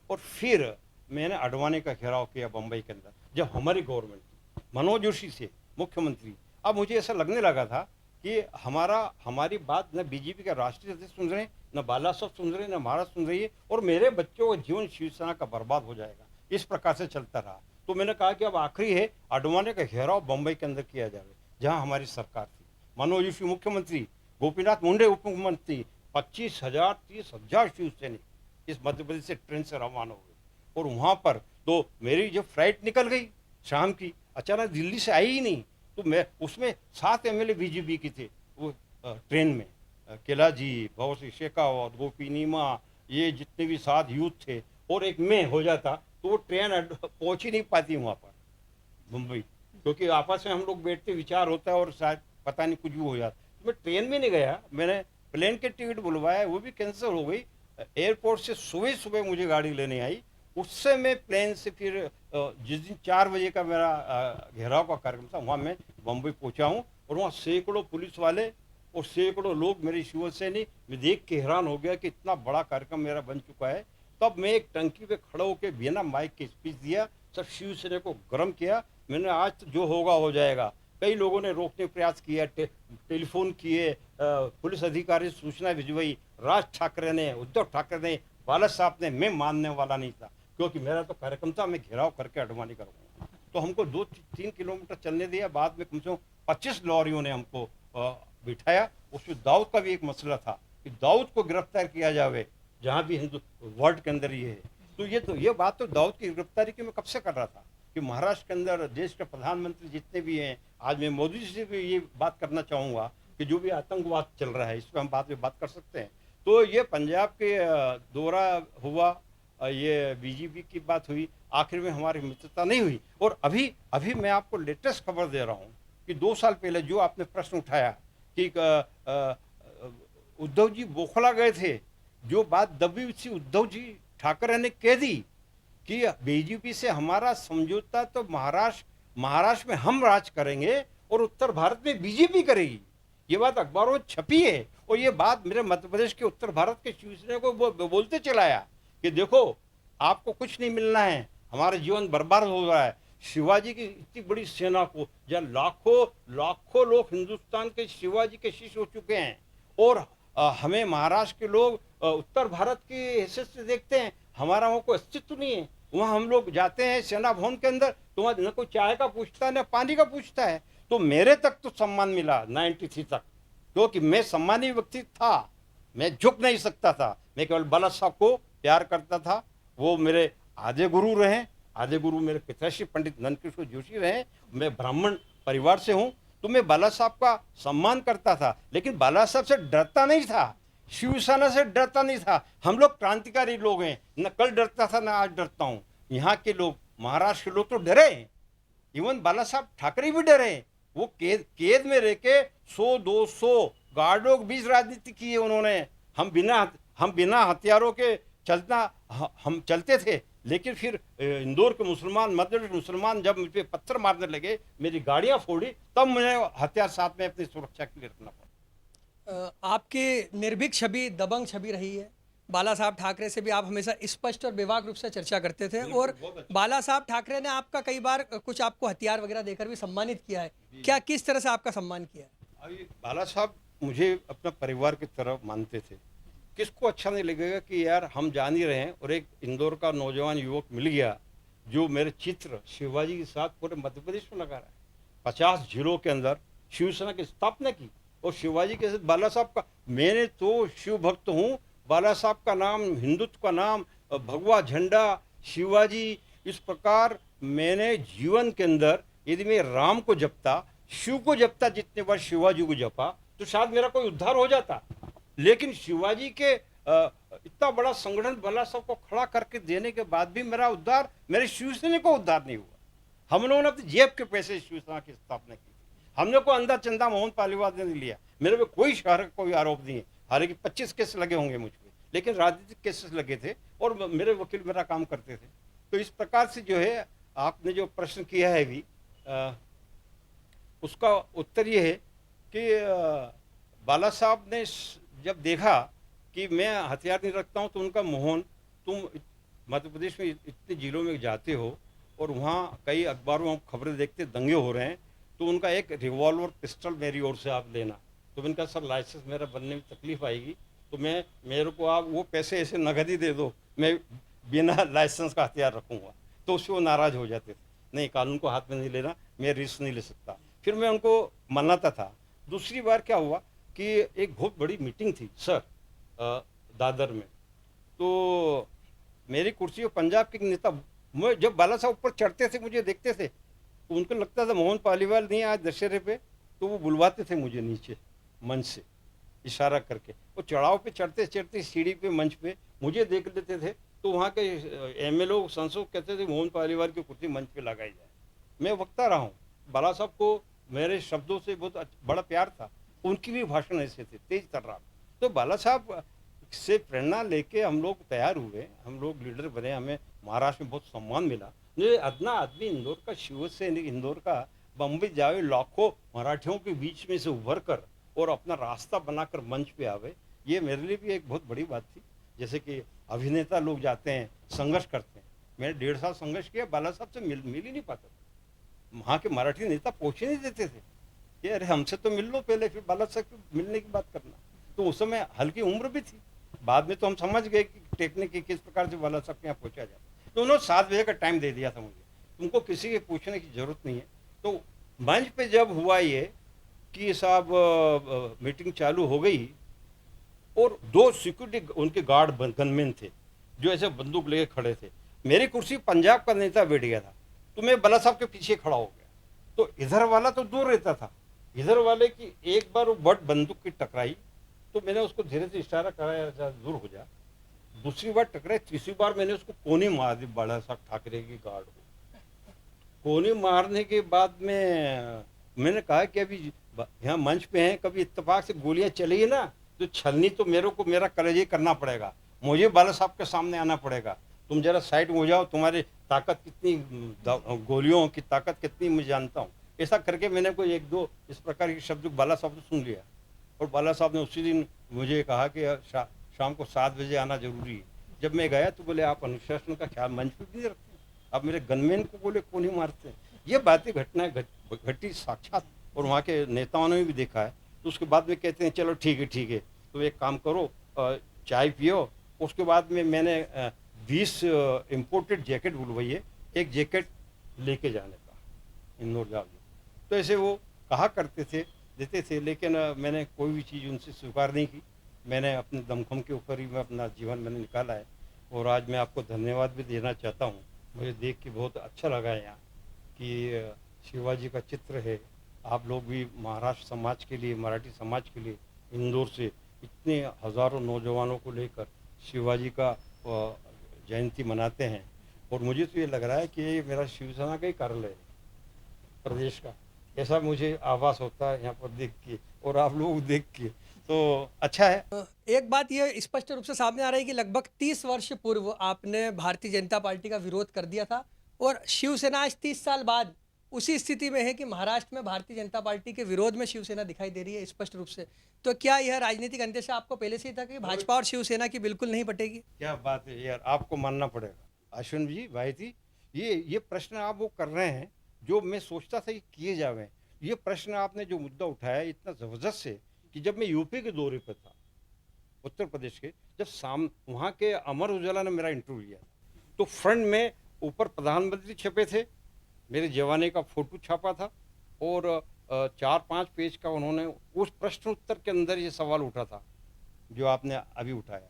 [SPEAKER 2] और फिर मैंने आडवाणी का घेराव किया बम्बई के अंदर, जब हमारी गवर्नमेंट थी, मनोज जोशी से मुख्यमंत्री। अब मुझे ऐसा लगने लगा था कि हमारी बात न बीजेपी के राष्ट्रीय अध्यक्ष सुन रहे हैं, न बाला साहब सुन रहे हैं, न महाराज सुन रही है, और मेरे बच्चों का जीवन शिवसेना का बर्बाद हो जाएगा। इस प्रकार से चलता रहा। तो मैंने कहा कि अब आखिरी है, आडवाणी का घेराव बम्बई के अंदर किया जाए, जहाँ हमारी सरकार थी। मनोज जोशी मुख्यमंत्री, गोपीनाथ मुंडे उप मुख्यमंत्री, 25,000 30,000 शिवसैनिक इस मध्य प्रदेश से ट्रेन से रवाना हो गए। और वहाँ पर तो मेरी जब फ्लाइट निकल गई शाम की, अचानक दिल्ली से आई ही नहीं, तो मैं उसमें 7 एमएलए बीजेपी के थे वो ट्रेन में, केला जी, भव सिंह शेखावत, गोपी नीमा, ये जितने भी 7 यूथ थे, और एक मैं हो जाता तो वो ट्रेन पहुँच ही नहीं पाती वहाँ पर मुंबई, क्योंकि आपस में हम लोग बैठते, विचार होता है और शायद पता नहीं कुछ भी हो जाता। तो मैं ट्रेन में नहीं गया, मैंने प्लेन के टिकट बुलवाया, वो भी कैंसिल हो गई। एयरपोर्ट से सुबह सुबह मुझे गाड़ी लेने आई, उससे मैं प्लेन से फिर जिस दिन 4 बजे का मेरा घेराव का कार्यक्रम था, वहाँ मैं बम्बई पहुँचा हूँ। और वहाँ सैकड़ों पुलिस वाले और सैकड़ों लोग मेरे शिवसैनी, मैं देख के हैरान हो गया कि इतना बड़ा कार्यक्रम मेरा बन चुका है। तब मैं एक टंकी पे खड़ा होकर बिना माइक के स्पीच दिया, सब शिवसेना को गर्म किया। मैंने आज तो जो होगा हो जाएगा। कई लोगों ने रोकने का प्रयास किया, टेलीफोन किए, पुलिस अधिकारी से सूचना भिजवाई, राज ठाकरे ने, उद्धव ठाकरे ने, बाला साहब ने। मैं मानने वाला नहीं था, क्योंकि मेरा तो कार्यक्रम था, मैं घेराव करके अडवाणी करूँगा। तो हमको 2-3 किलोमीटर चलने दिया। बाद में कम से कम 25 लॉरियों ने हमको बिठाया। उसमें दाऊद का भी एक मसला था कि दाऊद को गिरफ्तार किया जावे, जहाँ भी हिंदू वर्ल्ड के अंदर ये है। तो ये बात तो दाऊद की गिरफ्तारी की मैं कब से कर रहा था कि महाराष्ट्र के अंदर देश के प्रधानमंत्री जितने भी हैं, आज मैं मोदी जी से भी ये बात करना चाहूँगा कि जो भी आतंकवाद चल रहा है, इस पर हम बाद में बात कर सकते हैं। तो ये पंजाब के दौरा हुआ, ये बीजेपी की बात हुई, आखिर में हमारी मित्रता नहीं हुई। और अभी मैं आपको लेटेस्ट खबर दे रहा हूँ कि 2 साल पहले जो आपने प्रश्न उठाया कि उद्धव जी बोखला गए थे, जो बात दबी हुई उद्धव जी ठाकरे ने कह दी कि बीजेपी से हमारा समझौता तो महाराष्ट्र में हम राज करेंगे और उत्तर भारत में बीजेपी करेगी। ये बात अखबारों में छपी है। और ये बात मेरे मध्य प्रदेश के उत्तर भारत के शिवसेना को बोलते चलाया कि देखो आपको कुछ नहीं मिलना है, हमारा जीवन बर्बाद हो रहा है। शिवाजी की इतनी बड़ी सेना को, जहाँ लाखों लोग हिंदुस्तान के शिवाजी के शिष्य हो चुके हैं, और हमें महाराष्ट्र के लोग उत्तर भारत की हैसियत से देखते हैं, हमारा वहाँ कोई अस्तित्व नहीं है। वहाँ हम लोग जाते हैं सेना भवन के अंदर, तो वहाँ न कोई चाय का पूछता है न पानी का पूछता है। तो मेरे तक तो सम्मान मिला 93 तक, क्योंकि मैं सम्मानीय व्यक्ति था, मैं झुक नहीं सकता था। मैं केवल बाला साहब को प्यार करता था। वो मेरे आधे गुरु रहे, आधे गुरु मेरे पिताश्री पंडित नंदकिशोर जोशी रहे। मैं ब्राह्मण परिवार से हूँ, तो मैं बाला साहब का सम्मान करता था, लेकिन बाला साहब से डरता नहीं था, शिवसेना से डरता नहीं था। हम लोग क्रांतिकारी लोग हैं, न कल डरता था न आज डरता हूँ। यहाँ के लोग, महाराष्ट्र के लोग तो डरे, इवन बाला साहब ठाकरे भी डरे। वो कैद में रह के 100-200 गार्डों के बीच राजनीति की है उन्होंने। हम बिना हथियारों के हम चलते थे, लेकिन फिर इंदौर के मुसलमान, मध्य प्रदेश मुसलमान जब मुझ पर पत्थर मारने लगे, मेरी गाड़ियां फोड़ी, तब मुझे हथियार साथ में अपनी सुरक्षा के लिए रखना पड़ा।
[SPEAKER 1] आपकी निर्भीक छवि, दबंग छवि रही है। बाला साहब ठाकरे से भी आप हमेशा स्पष्ट और बेबाक रूप से चर्चा करते थे, और बाला साहब ठाकरे ने आपका कई बार कुछ आपको हथियार वगैरह देकर भी सम्मानित किया है। क्या किस तरह से आपका सम्मान किया है?
[SPEAKER 2] अभी बाला साहब मुझे अपना परिवार की तरह मानते थे। किसको अच्छा नहीं लगेगा कि यार हम जान ही रहे हैं, और एक इंदौर का नौजवान युवक मिल गया जो मेरे चित्र शिवाजी के साथ पूरे मध्य प्रदेश में लगा रहा है। 50 जिलों के अंदर शिवसेना की स्थापना की, और शिवाजी के साथ बाला साहब का, मैंने तो शिव भक्त हूँ। बाला साहब का नाम, हिंदुत्व का नाम, भगवा झंडा, शिवाजी, इस प्रकार मैंने जीवन के अंदर, यदि मैं राम को जपता, शिव को जपता जितने बार शिवाजी को जपा, तो शायद मेरा कोई उद्धार हो जाता। लेकिन शिवाजी के इतना बड़ा संगठन बाला साहब को खड़ा करके देने के बाद भी मेरा उद्धार, मेरे शिवसेना को उद्धार नहीं हुआ। हम लोगों ने अपनी जेब के पैसे शिवसेना की स्थापना की। हमने कोई अंधा चंदा मोहन पालीवाल ने नहीं लिया। मेरे पे कोई शहर का कोई आरोप नहीं है, हालांकि 25 केस लगे होंगे मुझ पर, लेकिन राजनीतिक केसेस लगे थे और मेरे वकील मेरा काम करते थे। तो इस प्रकार से जो है आपने जो प्रश्न किया है अभी, उसका उत्तर ये है कि बाला साहब ने जब देखा कि मैं हथियार नहीं रखता हूँ, तो उनका मोहन, तुम मध्य प्रदेश में इतने जिलों में जाते हो और वहाँ कई अखबारों में खबरें देखते दंगे हो रहे हैं, तो उनका एक रिवॉल्वर पिस्टल मेरी ओर से आप लेना। तो मैंने कहा सर लाइसेंस मेरा बनने में तकलीफ आएगी, तो मेरे को आप वो पैसे ऐसे नगद ही दे दो, मैं बिना लाइसेंस का हथियार रखूँगा। तो उससे वो नाराज़ हो जाते थे, नहीं कानून को हाथ में नहीं लेना, मैं रिस्क नहीं ले सकता। फिर मैं उनको मनाता था। दूसरी बार क्या हुआ कि एक बहुत बड़ी मीटिंग थी सर दादर में, तो मेरी कुर्सी पर पंजाब के नेता, मैं जब बाला साहब ऊपर चढ़ते थे मुझे देखते थे, तो उनको लगता था मोहन पालीवाल नहीं आज दशहरे पे, तो वो बुलवाते थे मुझे नीचे मंच से इशारा करके। वो चढ़ाव पे चढ़ते चढ़ते सीढ़ी पे मंच पे मुझे देख लेते थे, तो वहाँ के एमएलए सांसद कहते थे मोहन पालीवाल की कुर्सी मंच पे लगाई जाए। मैं वक्ता रहा हूँ, बाला साहब को मेरे शब्दों से बहुत बड़ा प्यार था, उनकी भी भाषण ऐसे थे, तेज तर्रार। तो बाला साहब से प्रेरणा लेके हम लोग तैयार हुए, हम लोग लीडर बने, हमें महाराष्ट्र में बहुत सम्मान मिला। मुझे अदना आदमी इंदौर का शिवसैनिक, इंदौर का बम्बई जावे लाखों मराठियों के बीच में से उभर कर और अपना रास्ता बनाकर मंच पे आवे, ये मेरे लिए भी एक बहुत बड़ी बात थी। जैसे कि अभिनेता लोग जाते हैं, संघर्ष करते हैं। मैंने 1.5 साल संघर्ष किया, बाला साहब से मिल ही नहीं पाता था। वहाँ के मराठी नेता पहुँच नहीं देते थे कि अरे हमसे तो मिल लो पहले, फिर बाला साहब से मिलने की बात करना। तो उस समय हल्की उम्र भी थी। बाद में तो हम समझ गए कि टेक्निक किस प्रकार से बाला साहब के यहाँ पहुँचा जाए। तो उन्होंने 7 बजे का टाइम दे दिया था मुझे, तुमको किसी के पूछने की जरूरत नहीं है। तो मंच पे जब हुआ ये कि साहब मीटिंग चालू हो गई और 2 सिक्योरिटी उनके गार्ड गनमैन थे जो ऐसे बंदूक लेके खड़े थे। मेरी कुर्सी पंजाब का नेता बैठ गया था, तो मैं बाला साहब के पीछे खड़ा हो गया। तो इधर वाला तो दूर रहता था, इधर वाले की एक बार वो बट बंदूक की टकराई, तो मैंने उसको धीरे से इशारा कराया दूर हो जा। दूसरी बार टकराई, तीसरी बार मैंने उसको कोनी मार दी बाला साहब ठाकरे की गार्ड को। कोनी मारने के बाद में मैंने कहा कि अभी यहाँ मंच पे हैं, कभी इत्तेफाक से गोलियां चलेगी ना तो छलनी तो मेरे को मेरा कलेजे करना पड़ेगा, मुझे बाला साहब के सामने आना पड़ेगा। तुम जरा साइड हो जाओ, तुम्हारी ताकत कितनी, गोलियों की ताकत कितनी मैं जानता हूँ। ऐसा करके मैंने कोई 1-2 इस प्रकार के शब्द बाला साहब ने सुन लिया और बाला साहब ने उसी दिन मुझे कहा कि शाम को 7 बजे आना जरूरी है। जब मैं गया तो बोले आप अनुशासन का ख्याल मंच पे भी नहीं रखते, आप मेरे गनमैन को बोले क्यों नहीं मारते। ये बातें घटनाएं घटी साक्षात, और वहाँ के नेताओं ने भी देखा है। तो उसके बाद में कहते हैं चलो ठीक है, तो एक काम करो, चाय पियो। उसके बाद में मैंने 20 इम्पोर्टेड जैकेट बुलवाई है, एक जैकेट लेके जाने का इंदौर जाओ। तो ऐसे वो कहा करते थे, देते थे, लेकिन मैंने कोई भी चीज़ उनसे स्वीकार नहीं की। मैंने अपने दमखम के ऊपर ही मैं अपना जीवन मैंने निकाला है। और आज मैं आपको धन्यवाद भी देना चाहता हूँ। मुझे देख के बहुत अच्छा लगा है यहाँ कि शिवाजी का चित्र है। आप लोग भी महाराष्ट्र समाज के लिए, मराठी समाज के लिए इंदौर से इतने हज़ारों नौजवानों को लेकर शिवाजी का जयंती मनाते हैं। और मुझे तो ये लग रहा है कि ये मेरा शिवसेना का ही कार्यालय है प्रदेश का, ऐसा मुझे आभास होता है यहाँ पर देख के, और आप लोग देख के, तो अच्छा है।
[SPEAKER 1] एक बात यह स्पष्ट रूप से सामने आ रही है कि लगभग 30 वर्ष पूर्व आपने भारतीय जनता पार्टी का विरोध कर दिया था और शिवसेना आज 30 साल बाद उसी स्थिति में है कि महाराष्ट्र में भारतीय जनता पार्टी के विरोध में शिवसेना दिखाई दे रही है स्पष्ट रूप से। तो क्या यह राजनीतिक अंदेशा आपको पहले से ही था कि भाजपा और शिवसेना की बिल्कुल नहीं पटेगी?
[SPEAKER 2] क्या बात है यार, आपको मानना पड़ेगा अश्विन जी, भाई थी, ये प्रश्न आप वो कर रहे हैं जो मैं सोचता था कि किए जावे। ये प्रश्न आपने जो मुद्दा उठाया इतना ज़बरदस्त है कि जब मैं यूपी के दौरे पर था, उत्तर प्रदेश के, जब वहाँ के अमर उजाला ने मेरा इंटरव्यू लिया तो फ्रंट में ऊपर प्रधानमंत्री छपे थे, मेरे जवानी का फोटो छापा था, और 4-5 पेज का उन्होंने उस प्रश्न उत्तर के अंदर ये सवाल उठा था जो आपने अभी उठाया।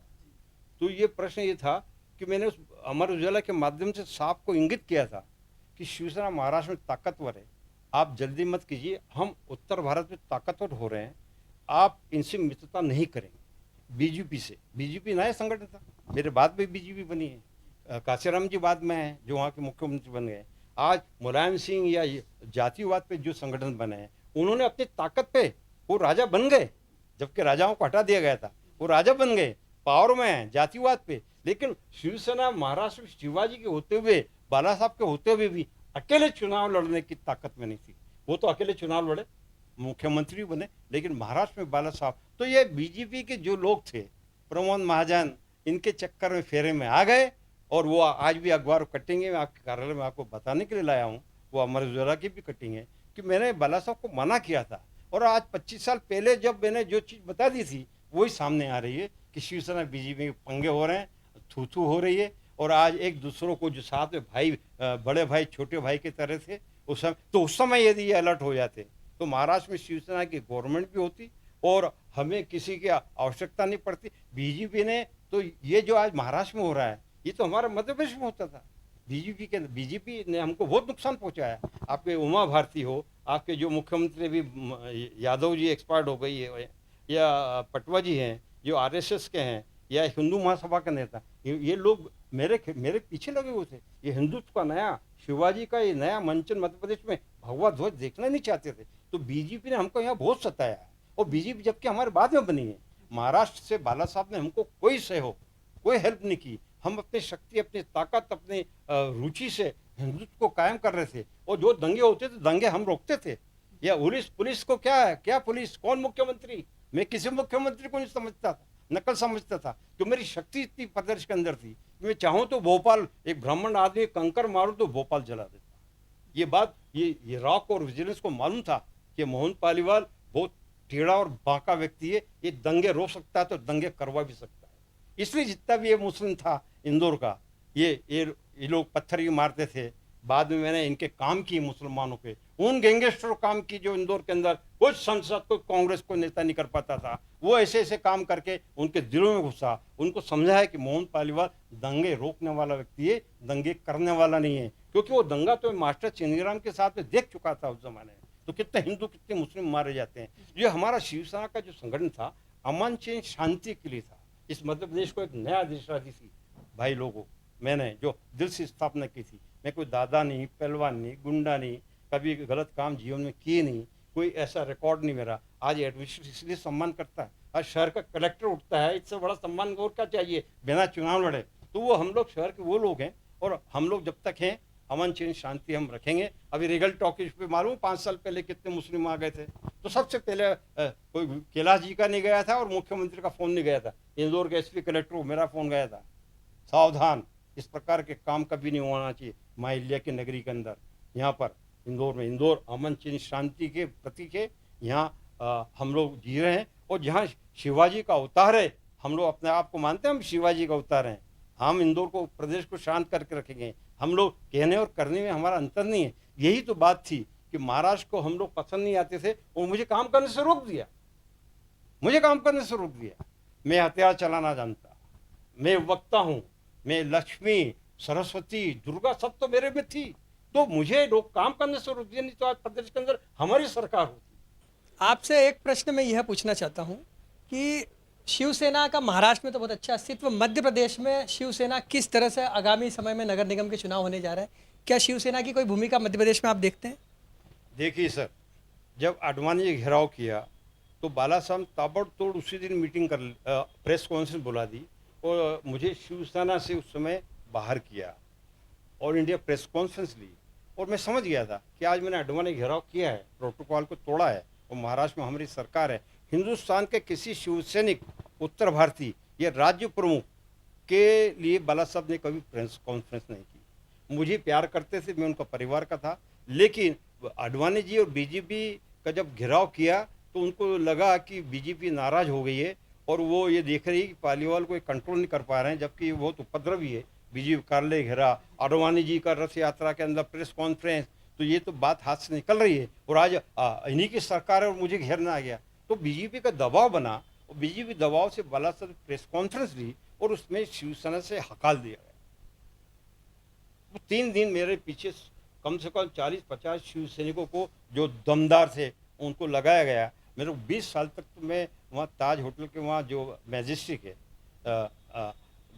[SPEAKER 2] तो ये प्रश्न ये था कि मैंने उस अमर उजाला के माध्यम से साफ को इंगित किया था कि शिवसेना महाराष्ट्र में ताकतवर है, आप जल्दी मत कीजिए, हम उत्तर भारत में ताकतवर हो रहे हैं, आप इनसे मित्रता नहीं करेंगे। बीजेपी से, बीजेपी नया संगठन था, मेरे बाद में बीजेपी बनी है, काशीराम जी बाद में हैं जो वहाँ के मुख्यमंत्री बन गए। आज मुलायम सिंह या जातिवाद पे जो संगठन बने हैं, उन्होंने अपनी ताकत पे वो राजा बन गए, जबकि राजाओं को हटा दिया गया था, वो राजा बन गए, पावर में हैं जातिवाद पे। लेकिन शिवसेना महाराष्ट्र में शिवाजी के होते हुए, बाला साहब के होते हुए भी अकेले चुनाव लड़ने की ताकत में नहीं थी। वो तो अकेले चुनाव लड़े, मुख्यमंत्री बने, लेकिन महाराष्ट्र में बाला साहब, तो ये बीजेपी के जो लोग थे, प्रमोद महाजन, इनके चक्कर में फेरे में आ गए। और वो आज भी अखबार कटेंगे, मैं आपके कार्यालय में आपको बताने के लिए लाया हूँ, वो अमर उजाला की भी कटिंग है कि मैंने बाला साहब को मना किया था, और आज 25 साल पहले जब मैंने जो चीज़ बता दी थी वही सामने आ रही है कि शिवसेना बीजेपी के पंगे हो रहे हैं, थू हो रही है। और आज एक दूसरों को जो साथ में भाई, बड़े भाई छोटे भाई की तरह थे उस समय यदि ये अलर्ट हो जाते तो महाराष्ट्र में शिवसेना की गवर्नमेंट भी होती और हमें किसी की आवश्यकता नहीं पड़ती। बीजेपी ने तो ये जो आज महाराष्ट्र में हो रहा है, ये तो हमारा मध्य प्रदेश में होता था। बीजेपी ने हमको बहुत नुकसान पहुंचाया। आपके उमा भारती हो, आपके जो मुख्यमंत्री भी यादव जी एक्सपायर्ड हो गई है, या पटवा जी हैं जो आरएसएस के हैं, या हिंदू महासभा का नेता, ये लोग मेरे पीछे लगे हुए थे। ये हिंदुत्व का नया, शिवाजी का ये नया मंचन मध्य प्रदेश में भगवा ध्वज देखना नहीं चाहते थे। तो बीजेपी ने हमको यहाँ बहुत सताया है, और बीजेपी जबकि हमारे बाद में बनी है। महाराष्ट्र से बाला साहब ने हमको कोई सहयोग, कोई हेल्प नहीं की। हम अपनी शक्ति, अपनी ताकत, अपनी रुचि से हिंदुत्व को कायम कर रहे थे, और जो दंगे होते थे दंगे हम रोकते थे। या पुलिस पुलिस को क्या है, क्या पुलिस, कौन मुख्यमंत्री? मैं किसी मुख्यमंत्री को नहीं समझता था, नकल समझता था, क्यों मेरी शक्ति इतनी प्रदेश के अंदर थी कि मैं चाहूँ तो भोपाल, एक ब्राह्मण आदमी कंकर मारूं तो भोपाल जला देता। ये बात, ये रॉक और विजिलेंस को मालूम था कि मोहन पालीवाल बहुत टेढ़ा और बांका व्यक्ति है, ये दंगे रोक सकता है तो दंगे करवा भी सकता है। इसलिए जितना भी ये मुस्लिम था इंदौर का, ये लोग पत्थर ही मारते थे। बाद में मैंने इनके काम किए मुसलमानों पे, उन गैंगस्टर काम की जो इंदौर के अंदर कुछ संसद को कांग्रेस को नेता नहीं कर पाता था, वो ऐसे ऐसे काम करके उनके दिलों में घुसा, उनको समझाया कि मोहन पालीवाल दंगे रोकने वाला व्यक्ति है, दंगे करने वाला नहीं है। क्योंकि वो दंगा तो मास्टर चंद्रीराम के साथ में देख चुका था उस जमाने में, तो कितने हिंदू कितने मुस्लिम मारे जाते हैं। ये हमारा शिवसेना का जो संगठन था, अमन चैन शांति के लिए था। इस मध्य प्रदेश को एक नया दिशा दी थी भाई लोगों, मैंने जो दिल से स्थापना की थी। मैं कोई दादा नहीं, पहलवान नहीं, गुंडा नहीं, कभी गलत काम जीवन में किए नहीं, कोई ऐसा रिकॉर्ड नहीं मेरा। आज एडमिनिस्ट्रेशन इसलिए सम्मान करता है, आज शहर का कलेक्टर उठता है, इससे बड़ा सम्मान और क्या चाहिए, बिना चुनाव लड़े। तो वो हम लोग शहर के वो लोग हैं, और हम लोग जब तक हैं अमन चैन शांति हम रखेंगे। अभी रीगल टॉकीज पे मालूम 5 साल पहले कितने मुस्लिम आ गए थे, तो सबसे पहले कोई कैलाश जी का नहीं गया था और मुख्यमंत्री का फोन नहीं गया था, इंदौर के एसपी कलेक्टर को मेरा फोन गया था। सावधान, इस प्रकार के काम कभी नहीं होना चाहिए माहिल्या की नगरी के अंदर। यहाँ पर इंदौर में, इंदौर अमन चैन शांति के प्रतीक है। यहाँ हम लोग जी रहे हैं, और जहाँ शिवाजी का अवतार है, हम लोग अपने आप को मानते हैं हम शिवाजी का अवतार हैं। हम इंदौर को, प्रदेश को शांत करके रखेंगे। हम लोग कहने और करने में हमारा अंतर नहीं है। यही तो बात थी कि महाराष्ट्र को हम लोग पसंद नहीं आते थे और मुझे काम करने से रोक दिया, मुझे काम करने से रोक दिया। मैं हथियार चलाना जानता, मैं वक्ता हूँ, मैं लक्ष्मी, सरस्वती, दुर्गा सब तो मेरे में थी, तो मुझे लोग काम करने से रोक दिया, नहीं तो आज प्रदेश के अंदर हमारी सरकार होती।
[SPEAKER 1] आपसे एक प्रश्न मैं यह पूछना चाहता हूँ कि शिवसेना का महाराष्ट्र में तो बहुत अच्छा अस्तित्व, मध्य प्रदेश में शिवसेना किस तरह से आगामी समय में नगर निगम के चुनाव होने जा रहे हैं, क्या शिवसेना की कोई भूमिका मध्य प्रदेश में आप देखते हैं?
[SPEAKER 2] देखिए सर, जब आडवाणी ने घेराव किया तो बाला साहब ताबड़तोड़ उसी दिन मीटिंग कर, प्रेस कॉन्फ्रेंस बुला दी और मुझे शिवसेना से उस समय बाहर किया, ऑल इंडिया प्रेस कॉन्फ्रेंस ली। और मैं समझ गया था कि आज मैंने आडवाणी घेराव किया है, प्रोटोकॉल को तोड़ा है, और महाराष्ट्र में हमारी सरकार है। हिंदुस्तान के किसी शिवसैनिक, उत्तर भारतीय या राज्य प्रमुख के लिए बाला साहब ने कभी प्रेस कॉन्फ्रेंस नहीं की। मुझे प्यार करते थे, मैं उनका परिवार का था, लेकिन आडवाणी जी और बीजेपी का जब घेराव किया तो उनको लगा कि बीजेपी नाराज हो गई है और वो ये देख रही है कि पालीवाल को कंट्रोल नहीं कर पा रहे हैं, जबकि ये बहुत उपद्रवी है। बीजेपी कार्यालय घेरा, आडवाणी जी का रथ यात्रा के अंदर प्रेस कॉन्फ्रेंस, तो ये तो बात हाथ से निकल रही है। और आज इन्हीं की सरकार है और मुझे घेरना आ गया, तो बीजेपी का दबाव बना, और बीजेपी दबाव से बाला साहब प्रेस कॉन्फ्रेंस ली और उसमें शिवसेना से हकाल दिया गया। 3 दिन मेरे पीछे कम से कम 40-50 शिव सैनिकों को जो दमदार थे उनको लगाया गया। मेरे को 20 साल तक तो मैं वहाँ ताज होटल के वहाँ जो मैजिस्ट्रेट है,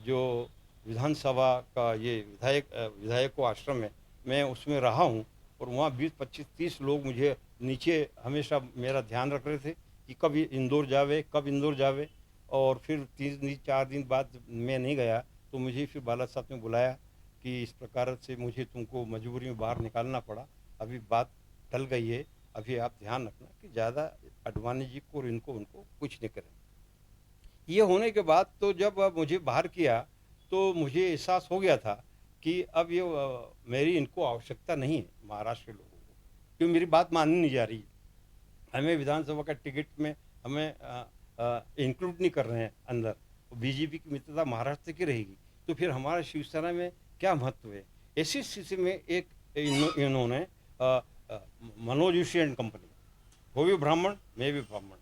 [SPEAKER 2] जो विधानसभा का ये विधायकों आश्रम है, मैं उसमें रहा हूँ, और वहाँ 20-25-30 लोग मुझे नीचे हमेशा मेरा ध्यान रख रहे थे कि कब इंदौर जावे, कब इंदौर जावे। और फिर 3-4 दिन बाद मैं नहीं गया, तो मुझे फिर बाला साहब ने बुलाया कि इस प्रकार से मुझे तुमको मजबूरी में बाहर निकालना पड़ा, अभी बात टल गई है, अभी आप ध्यान रखना कि ज़्यादा आडवाणी जी को और इनको उनको कुछ नहीं करें। ये होने के बाद तो जब मुझे बाहर किया तो मुझे एहसास हो गया था कि अब ये मेरी इनको आवश्यकता नहीं है महाराष्ट्र के लोगों को, क्योंकि मेरी बात माननी नहीं जा रही। हमें विधानसभा का टिकट में हमें इंक्लूड नहीं कर रहे हैं अंदर, बीजेपी की मित्रता महाराष्ट्र की रहेगी, तो फिर हमारा शिवसेना में क्या महत्व है। ऐसी स्थिति में एक इन्होंने मनोज जोशी एंड कंपनी, वो भी ब्राह्मण, मैं भी ब्राह्मण,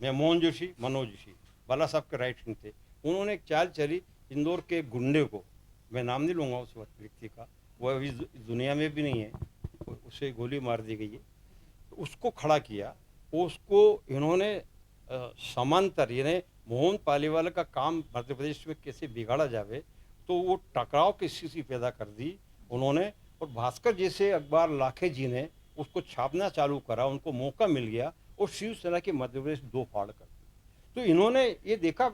[SPEAKER 2] मैं मोहन जोशी, मनोज जोशी, बाला साहब के राइट हैंड थे, उन्होंने एक चाल चली, इंदौर के गुंडे को, मैं नाम नहीं लूँगा उस व्यक्ति का, वो अभी दुनिया में भी नहीं है, उसे गोली मार दी गई है, तो उसको खड़ा किया। उसको इन्होंने समांतर, यानी मोहन पालीवाल का काम मध्य प्रदेश में कैसे बिगाड़ा जावे, तो वो टकराव की स्थिति पैदा कर दी उन्होंने। और भास्कर जैसे अखबार लाखे जी ने उसको छापना चालू करा, उनको मौका मिल गया और शिवसेना के मध्य प्रदेश दो फाड़ कर दी। तो इन्होंने ये देखा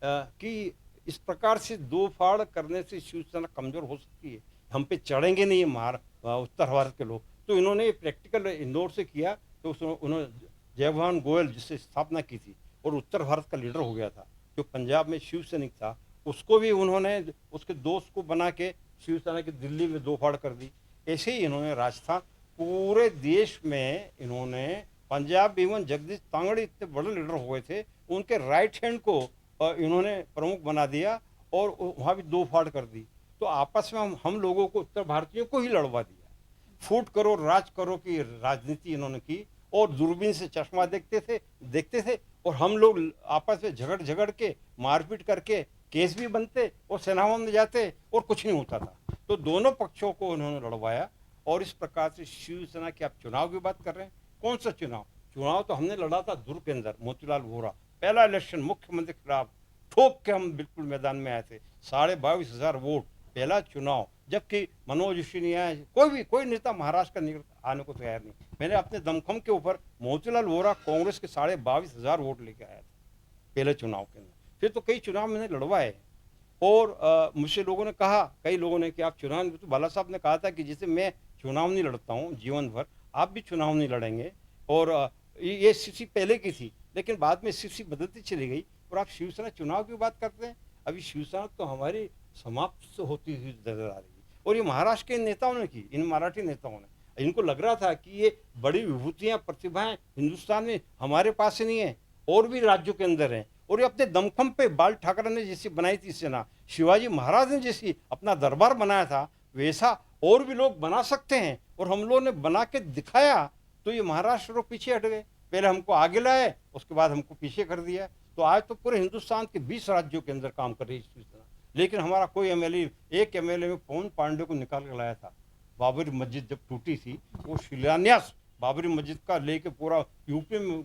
[SPEAKER 2] कि इस प्रकार से दो फाड़ करने से शिवसेना कमजोर हो सकती है, हम पे चढ़ेंगे नहीं उत्तर भारत के लोग, तो इन्होंने प्रैक्टिकल इंदौर से किया। तो उन्होंने जयभान गोयल जिससे स्थापना की थी और उत्तर भारत का लीडर हो गया था, जो पंजाब में शिव सैनिक था, उसको भी उन्होंने उसके दोस्त को बना के शिवसेना की दिल्ली में दो फाड़ कर दी। ऐसे ही इन्होंने राजस्थान पूरे देश में इन्होंने पंजाब इवन जगदीश तांगड़ी इतने बड़े लीडर हो गए थे, उनके राइट हैंड को इन्होंने प्रमुख बना दिया और वहाँ भी दो फाड़ कर दी। तो आपस में हम लोगों को, उत्तर भारतीयों को ही लड़वा दिया। फूट करो राज करो की राजनीति इन्होंने की और दूरबीन से चश्मा देखते थे और हम लोग आपस में झगड़ के मारपीट करके केस भी बनते और सेनाओं में जाते और कुछ नहीं होता था। तो दोनों पक्षों को उन्होंने लड़वाया और इस प्रकार से शिवसेना की आप चुनाव की बात कर रहे हैं। कौन सा चुनाव तो हमने लड़ा था दुर्ग के अंदर, मोतीलाल वोरा, पहला इलेक्शन मुख्यमंत्री के खिलाफ ठोक के हम बिल्कुल मैदान में आए थे, 22,500 वोट, पहला चुनाव, जबकि मनोज जोशी नहीं आया, कोई नेता महाराष्ट्र का निकल आने को तैयार नहीं। मैंने अपने दमखम के ऊपर मोतीलाल वोरा कांग्रेस के 22,500 वोट लेके आया था पहले चुनाव के अंदर। फिर तो कई चुनाव मैंने लड़वाए और मुझसे लोगों ने कहा, कई लोगों ने कि आप चुनाव, तो बाला साहब ने कहा था कि जैसे मैं चुनाव नहीं लड़ता हूँ जीवन भर, आप भी चुनाव नहीं लड़ेंगे। और ये स्थिति पहले की थी, लेकिन बाद में स्थिति बदलती चली गई और आप शिवसेना चुनाव की बात करते हैं। अभी शिवसेना तो हमारी समाप्त होती हुई नजर आ रही है। और ये महाराष्ट्र के नेताओं ने की, इन मराठी नेताओं ने, इनको लग रहा था कि ये बड़ी विभूतियाँ प्रतिभाएं हिंदुस्तान में हमारे पास ही नहीं है, और भी राज्यों के अंदर हैं। और ये अपने दमखम पे बाल ठाकरे ने जैसी बनाई थी सेना, शिवाजी महाराज ने जैसी अपना दरबार बनाया था, वैसा और भी लोग बना सकते हैं। और हम लोगों ने बना के दिखाया तो ये महाराष्ट्र लोग पीछे हट गए। पहले हमको आगे लाए, उसके बाद हमको पीछे कर दिया। तो आज तो पूरे हिंदुस्तान के 20 राज्यों के अंदर काम कर रही है शिवसेना। लेकिन हमारा कोई एमएलए, एक एमएलए में पवन पांडे को निकाल कर लाया था। बाबरी मस्जिद जब टूटी थी, वो शिलान्यास बाबरी मस्जिद का लेके पूरा यूपी में,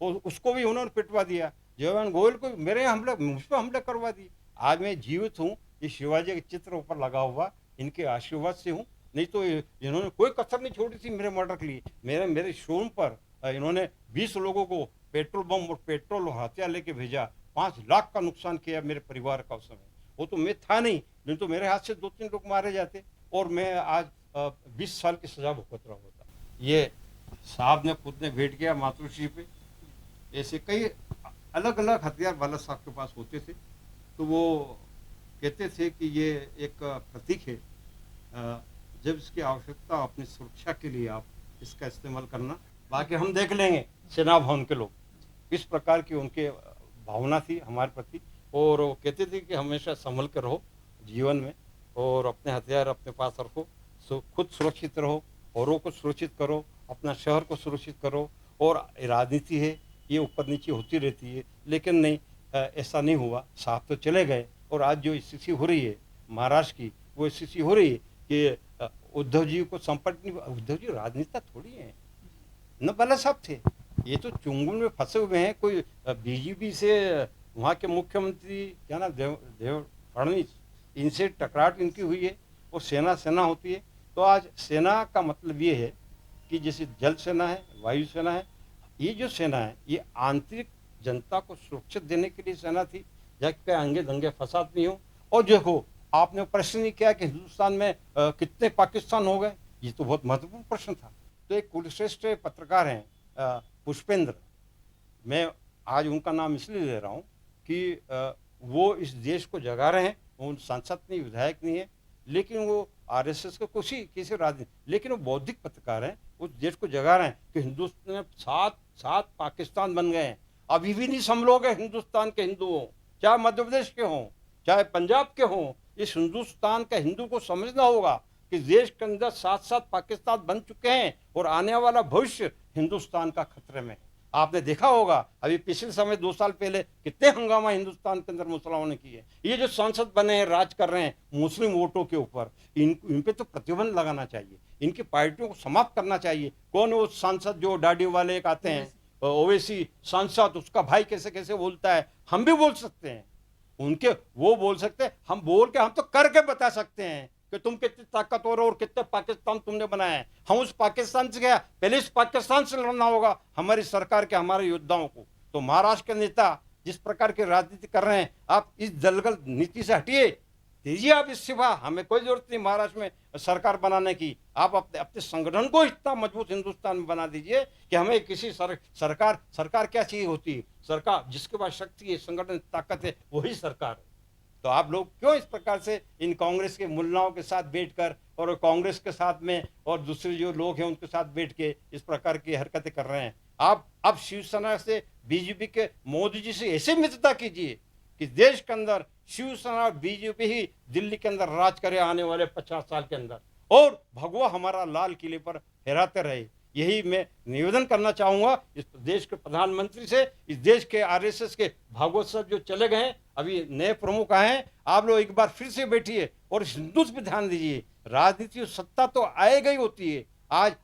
[SPEAKER 2] और उसको भी उन्होंने पिटवा दिया। जयभान गोयल को मुझ पर हमले करवा दिए। आज मैं जीवित हूँ, ये शिवाजी के चित्र ऊपर लगा हुआ, इनके आशीर्वाद से हूँ, नहीं तो इन्होंने कोई कसर नहीं छोड़ी थी मेरे मर्डर के लिए। मेरे शोरूम पर इन्होंने 20 लोगों को पेट्रोल बम और पेट्रोल और हथियार लेके भेजा, 5 लाख का नुकसान किया मेरे परिवार का उस समय। वो तो मैं था नहीं तो मेरे हाथ से 2-3 लोग मारे जाते और मैं आज 20 साल की सजा भुगत रहा होता। ये साहब ने खुद ने भेंट किया मातृश्री पे। ऐसे कई अलग अलग हथियार बाला साहब के पास होते थे, तो वो कहते थे कि ये एक प्रतीक है, जब इसकी आवश्यकता अपनी सुरक्षा के लिए आप इसका इस्तेमाल करना, बाकी हम देख लेंगे सेना भवन के लोग। इस प्रकार की उनके भावना थी हमारे प्रति। और वो कहते थे कि हमेशा संभल कर रहो जीवन में और अपने हथियार अपने पास रखो, खुद सुरक्षित रहो, औरों को सुरक्षित करो, अपना शहर को सुरक्षित करो। और राजनीति है, ये ऊपर नीचे होती रहती है, लेकिन नहीं, ऐसा नहीं हुआ। साहब तो चले गए और आज जो स्थिति हो रही है महाराष्ट्र की, वो स्थिति हो रही है कि उद्धव जी को संपर्क नहीं। उद्धव जी राजनेता थोड़ी है, न बाला साहब थे, ये तो चुंगल में फंसे हुए हैं। कोई बीजेपी से वहाँ के मुख्यमंत्री क्या ना देव फडणवीस, इनसे टकराट इनकी हुई है और सेना होती है। तो आज सेना का मतलब ये है कि जैसे जल सेना है, वायु सेना है, ये जो सेना है ये आंतरिक जनता को सुरक्षित देने के लिए सेना थी, जबकि अंगे दंगे फसाद नहीं हो। और देखो, आपने प्रश्न नहीं किया कि हिंदुस्तान में कितने पाकिस्तान हो गए, ये तो बहुत महत्वपूर्ण प्रश्न था। तो एक कुलश्रेष्ठ पत्रकार हैं पुष्पेंद्र, मैं आज उनका नाम इसलिए ले रहा हूँ कि वो इस देश को जगा रहे हैं। वो सांसद नहीं, विधायक नहीं है, लेकिन वो आरएसएस के किसी राजनीति, लेकिन वो बौद्धिक पत्रकार हैं, उस देश को जगा रहे हैं कि हिंदुस्तान में 7 पाकिस्तान बन गए हैं। अभी भी नहीं संभलोगे हिंदुस्तान के हिंदू हों, चाहे मध्य प्रदेश के हों, चाहे पंजाब के हों। इस हिंदुस्तान के हिंदू को समझना होगा कि देश के अंदर 7 पाकिस्तान बन चुके हैं और आने वाला भविष्य हिंदुस्तान का खतरे में है। आपने देखा होगा अभी पिछले समय 2 साल पहले कितने हंगामा हिंदुस्तान के अंदर मुसलमानों ने किए। ये जो सांसद बने हैं, राज कर रहे हैं मुस्लिम वोटों के ऊपर, इन पे तो प्रतिबंध लगाना चाहिए, इनकी पार्टियों को समाप्त करना चाहिए। कौन वो सांसद जो दाढ़ी वाले एक आते हैं, ओवैसी सांसद, उसका भाई कैसे कैसे बोलता है, हम भी बोल सकते हैं, उनके वो बोल सकते हैं, हम बोल के हम तो करके बता सकते हैं कि तुम कितने ताकतवर हो और कितने पाकिस्तान तुमने बनाया है। हम उस पाकिस्तान से गया, पहले इस पाकिस्तान से लड़ना होगा हमारी सरकार के, हमारे योद्धाओं को। तो महाराष्ट्र के नेता जिस प्रकार की राजनीति कर रहे हैं, आप इस दलगल नीति से हटिए दीजिए आप इस्तीफा, हमें कोई जरूरत नहीं महाराष्ट्र में सरकार बनाने की। आप अपने अपने संगठन को इतना मजबूत हिंदुस्तान में बना दीजिए कि हमें किसी सरकार क्या चीज होती है? सरकार जिसके पास शक्ति है, संगठन ताकत है, वही सरकार है। तो आप लोग क्यों इस प्रकार से इन कांग्रेस के मुल्लाओं के साथ बैठकर और कांग्रेस के साथ में और दूसरे जो लोग हैं उनके साथ बैठ के इस प्रकार की हरकतें कर रहे हैं? आप अब शिवसेना से, बीजेपी के मोदी जी से ऐसे मित्रता कीजिए कि देश के अंदर शिवसेना और बीजेपी ही दिल्ली के अंदर राज करे आने वाले 50 साल के अंदर, और भगवा हमारा लाल किले पर फहराते रहे। यही मैं निवेदन करना चाहूंगा इस देश के प्रधानमंत्री से, इस देश के आरएसएस के भागवत साहब जो चले गए हैं, अभी नए प्रमुख आए हैं, आप लोग एक बार फिर से बैठिए और इस हिंदुत्व पे ध्यान दीजिए। राजनीति और सत्ता तो आएगा ही होती है।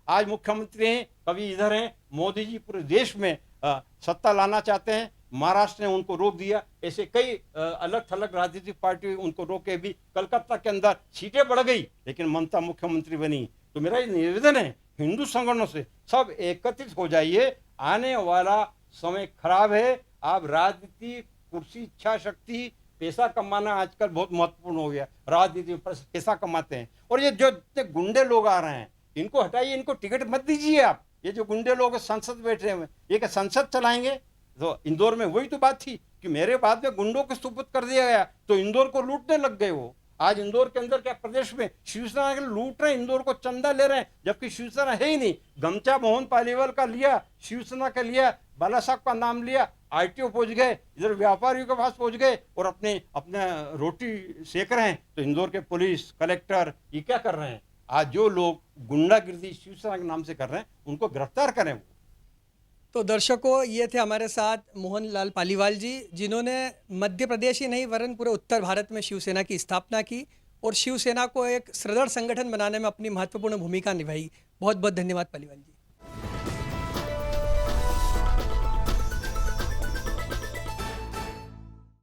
[SPEAKER 2] आज मुख्यमंत्री हैं, कभी इधर हैं, मोदी जी पूरे देश में सत्ता लाना चाहते हैं, महाराष्ट्र ने उनको रोक दिया। ऐसे कई अलग थलग राजनीतिक पार्टी उनको रोके भी, कलकत्ता के अंदर सीटें बढ़ गई लेकिन ममता मुख्यमंत्री बनी। तो मेरा ये निवेदन है हिंदू संगठनों से, सब एकत्रित हो जाइए। आने वाला समय खराब है। आप राजनीति, कुर्सी, इच्छा शक्ति, पैसा कमाना आजकल बहुत महत्वपूर्ण हो गया। राजनीति में पैसा कमाते हैं, और ये जो इतने गुंडे लोग आ रहे हैं इनको हटाइए, इनको टिकट मत दीजिए आप। ये जो गुंडे लोग संसद बैठे हुए, ये क्या संसद चलाएंगे? तो इंदौर में वही तो बात थी कि मेरे बाद में गुंडों को सुपुर्द कर दिया गया, तो इंदौर को लूटने लग गए वो। आज इंदौर के अंदर क्या प्रदेश में शिवसेना के लूट रहे हैं, इंदौर को चंदा ले रहे हैं, जबकि शिवसेना है ही नहीं। गमचा मोहन पालीवाल का लिया, शिवसेना का लिया, बाला साहब का नाम लिया, आरटीओ पहुंच गए, इधर व्यापारियों के पास पहुंच गए और अपने रोटी सेक रहे हैं। तो इंदौर के पुलिस, कलेक्टर ये क्या कर रहे हैं? आज जो लोग गुंडागिर्दी शिवसेना के नाम से कर रहे हैं उनको गिरफ्तार करें।
[SPEAKER 1] तो दर्शकों, ये थे हमारे साथ मोहन लाल पालीवाल जी, जिन्होंने मध्य प्रदेश ही नहीं वरन पूरे उत्तर भारत में शिवसेना की स्थापना की और शिवसेना को एक सुदृढ़ संगठन बनाने में अपनी महत्वपूर्ण भूमिका निभाई। बहुत बहुत धन्यवाद पालीवाल जी।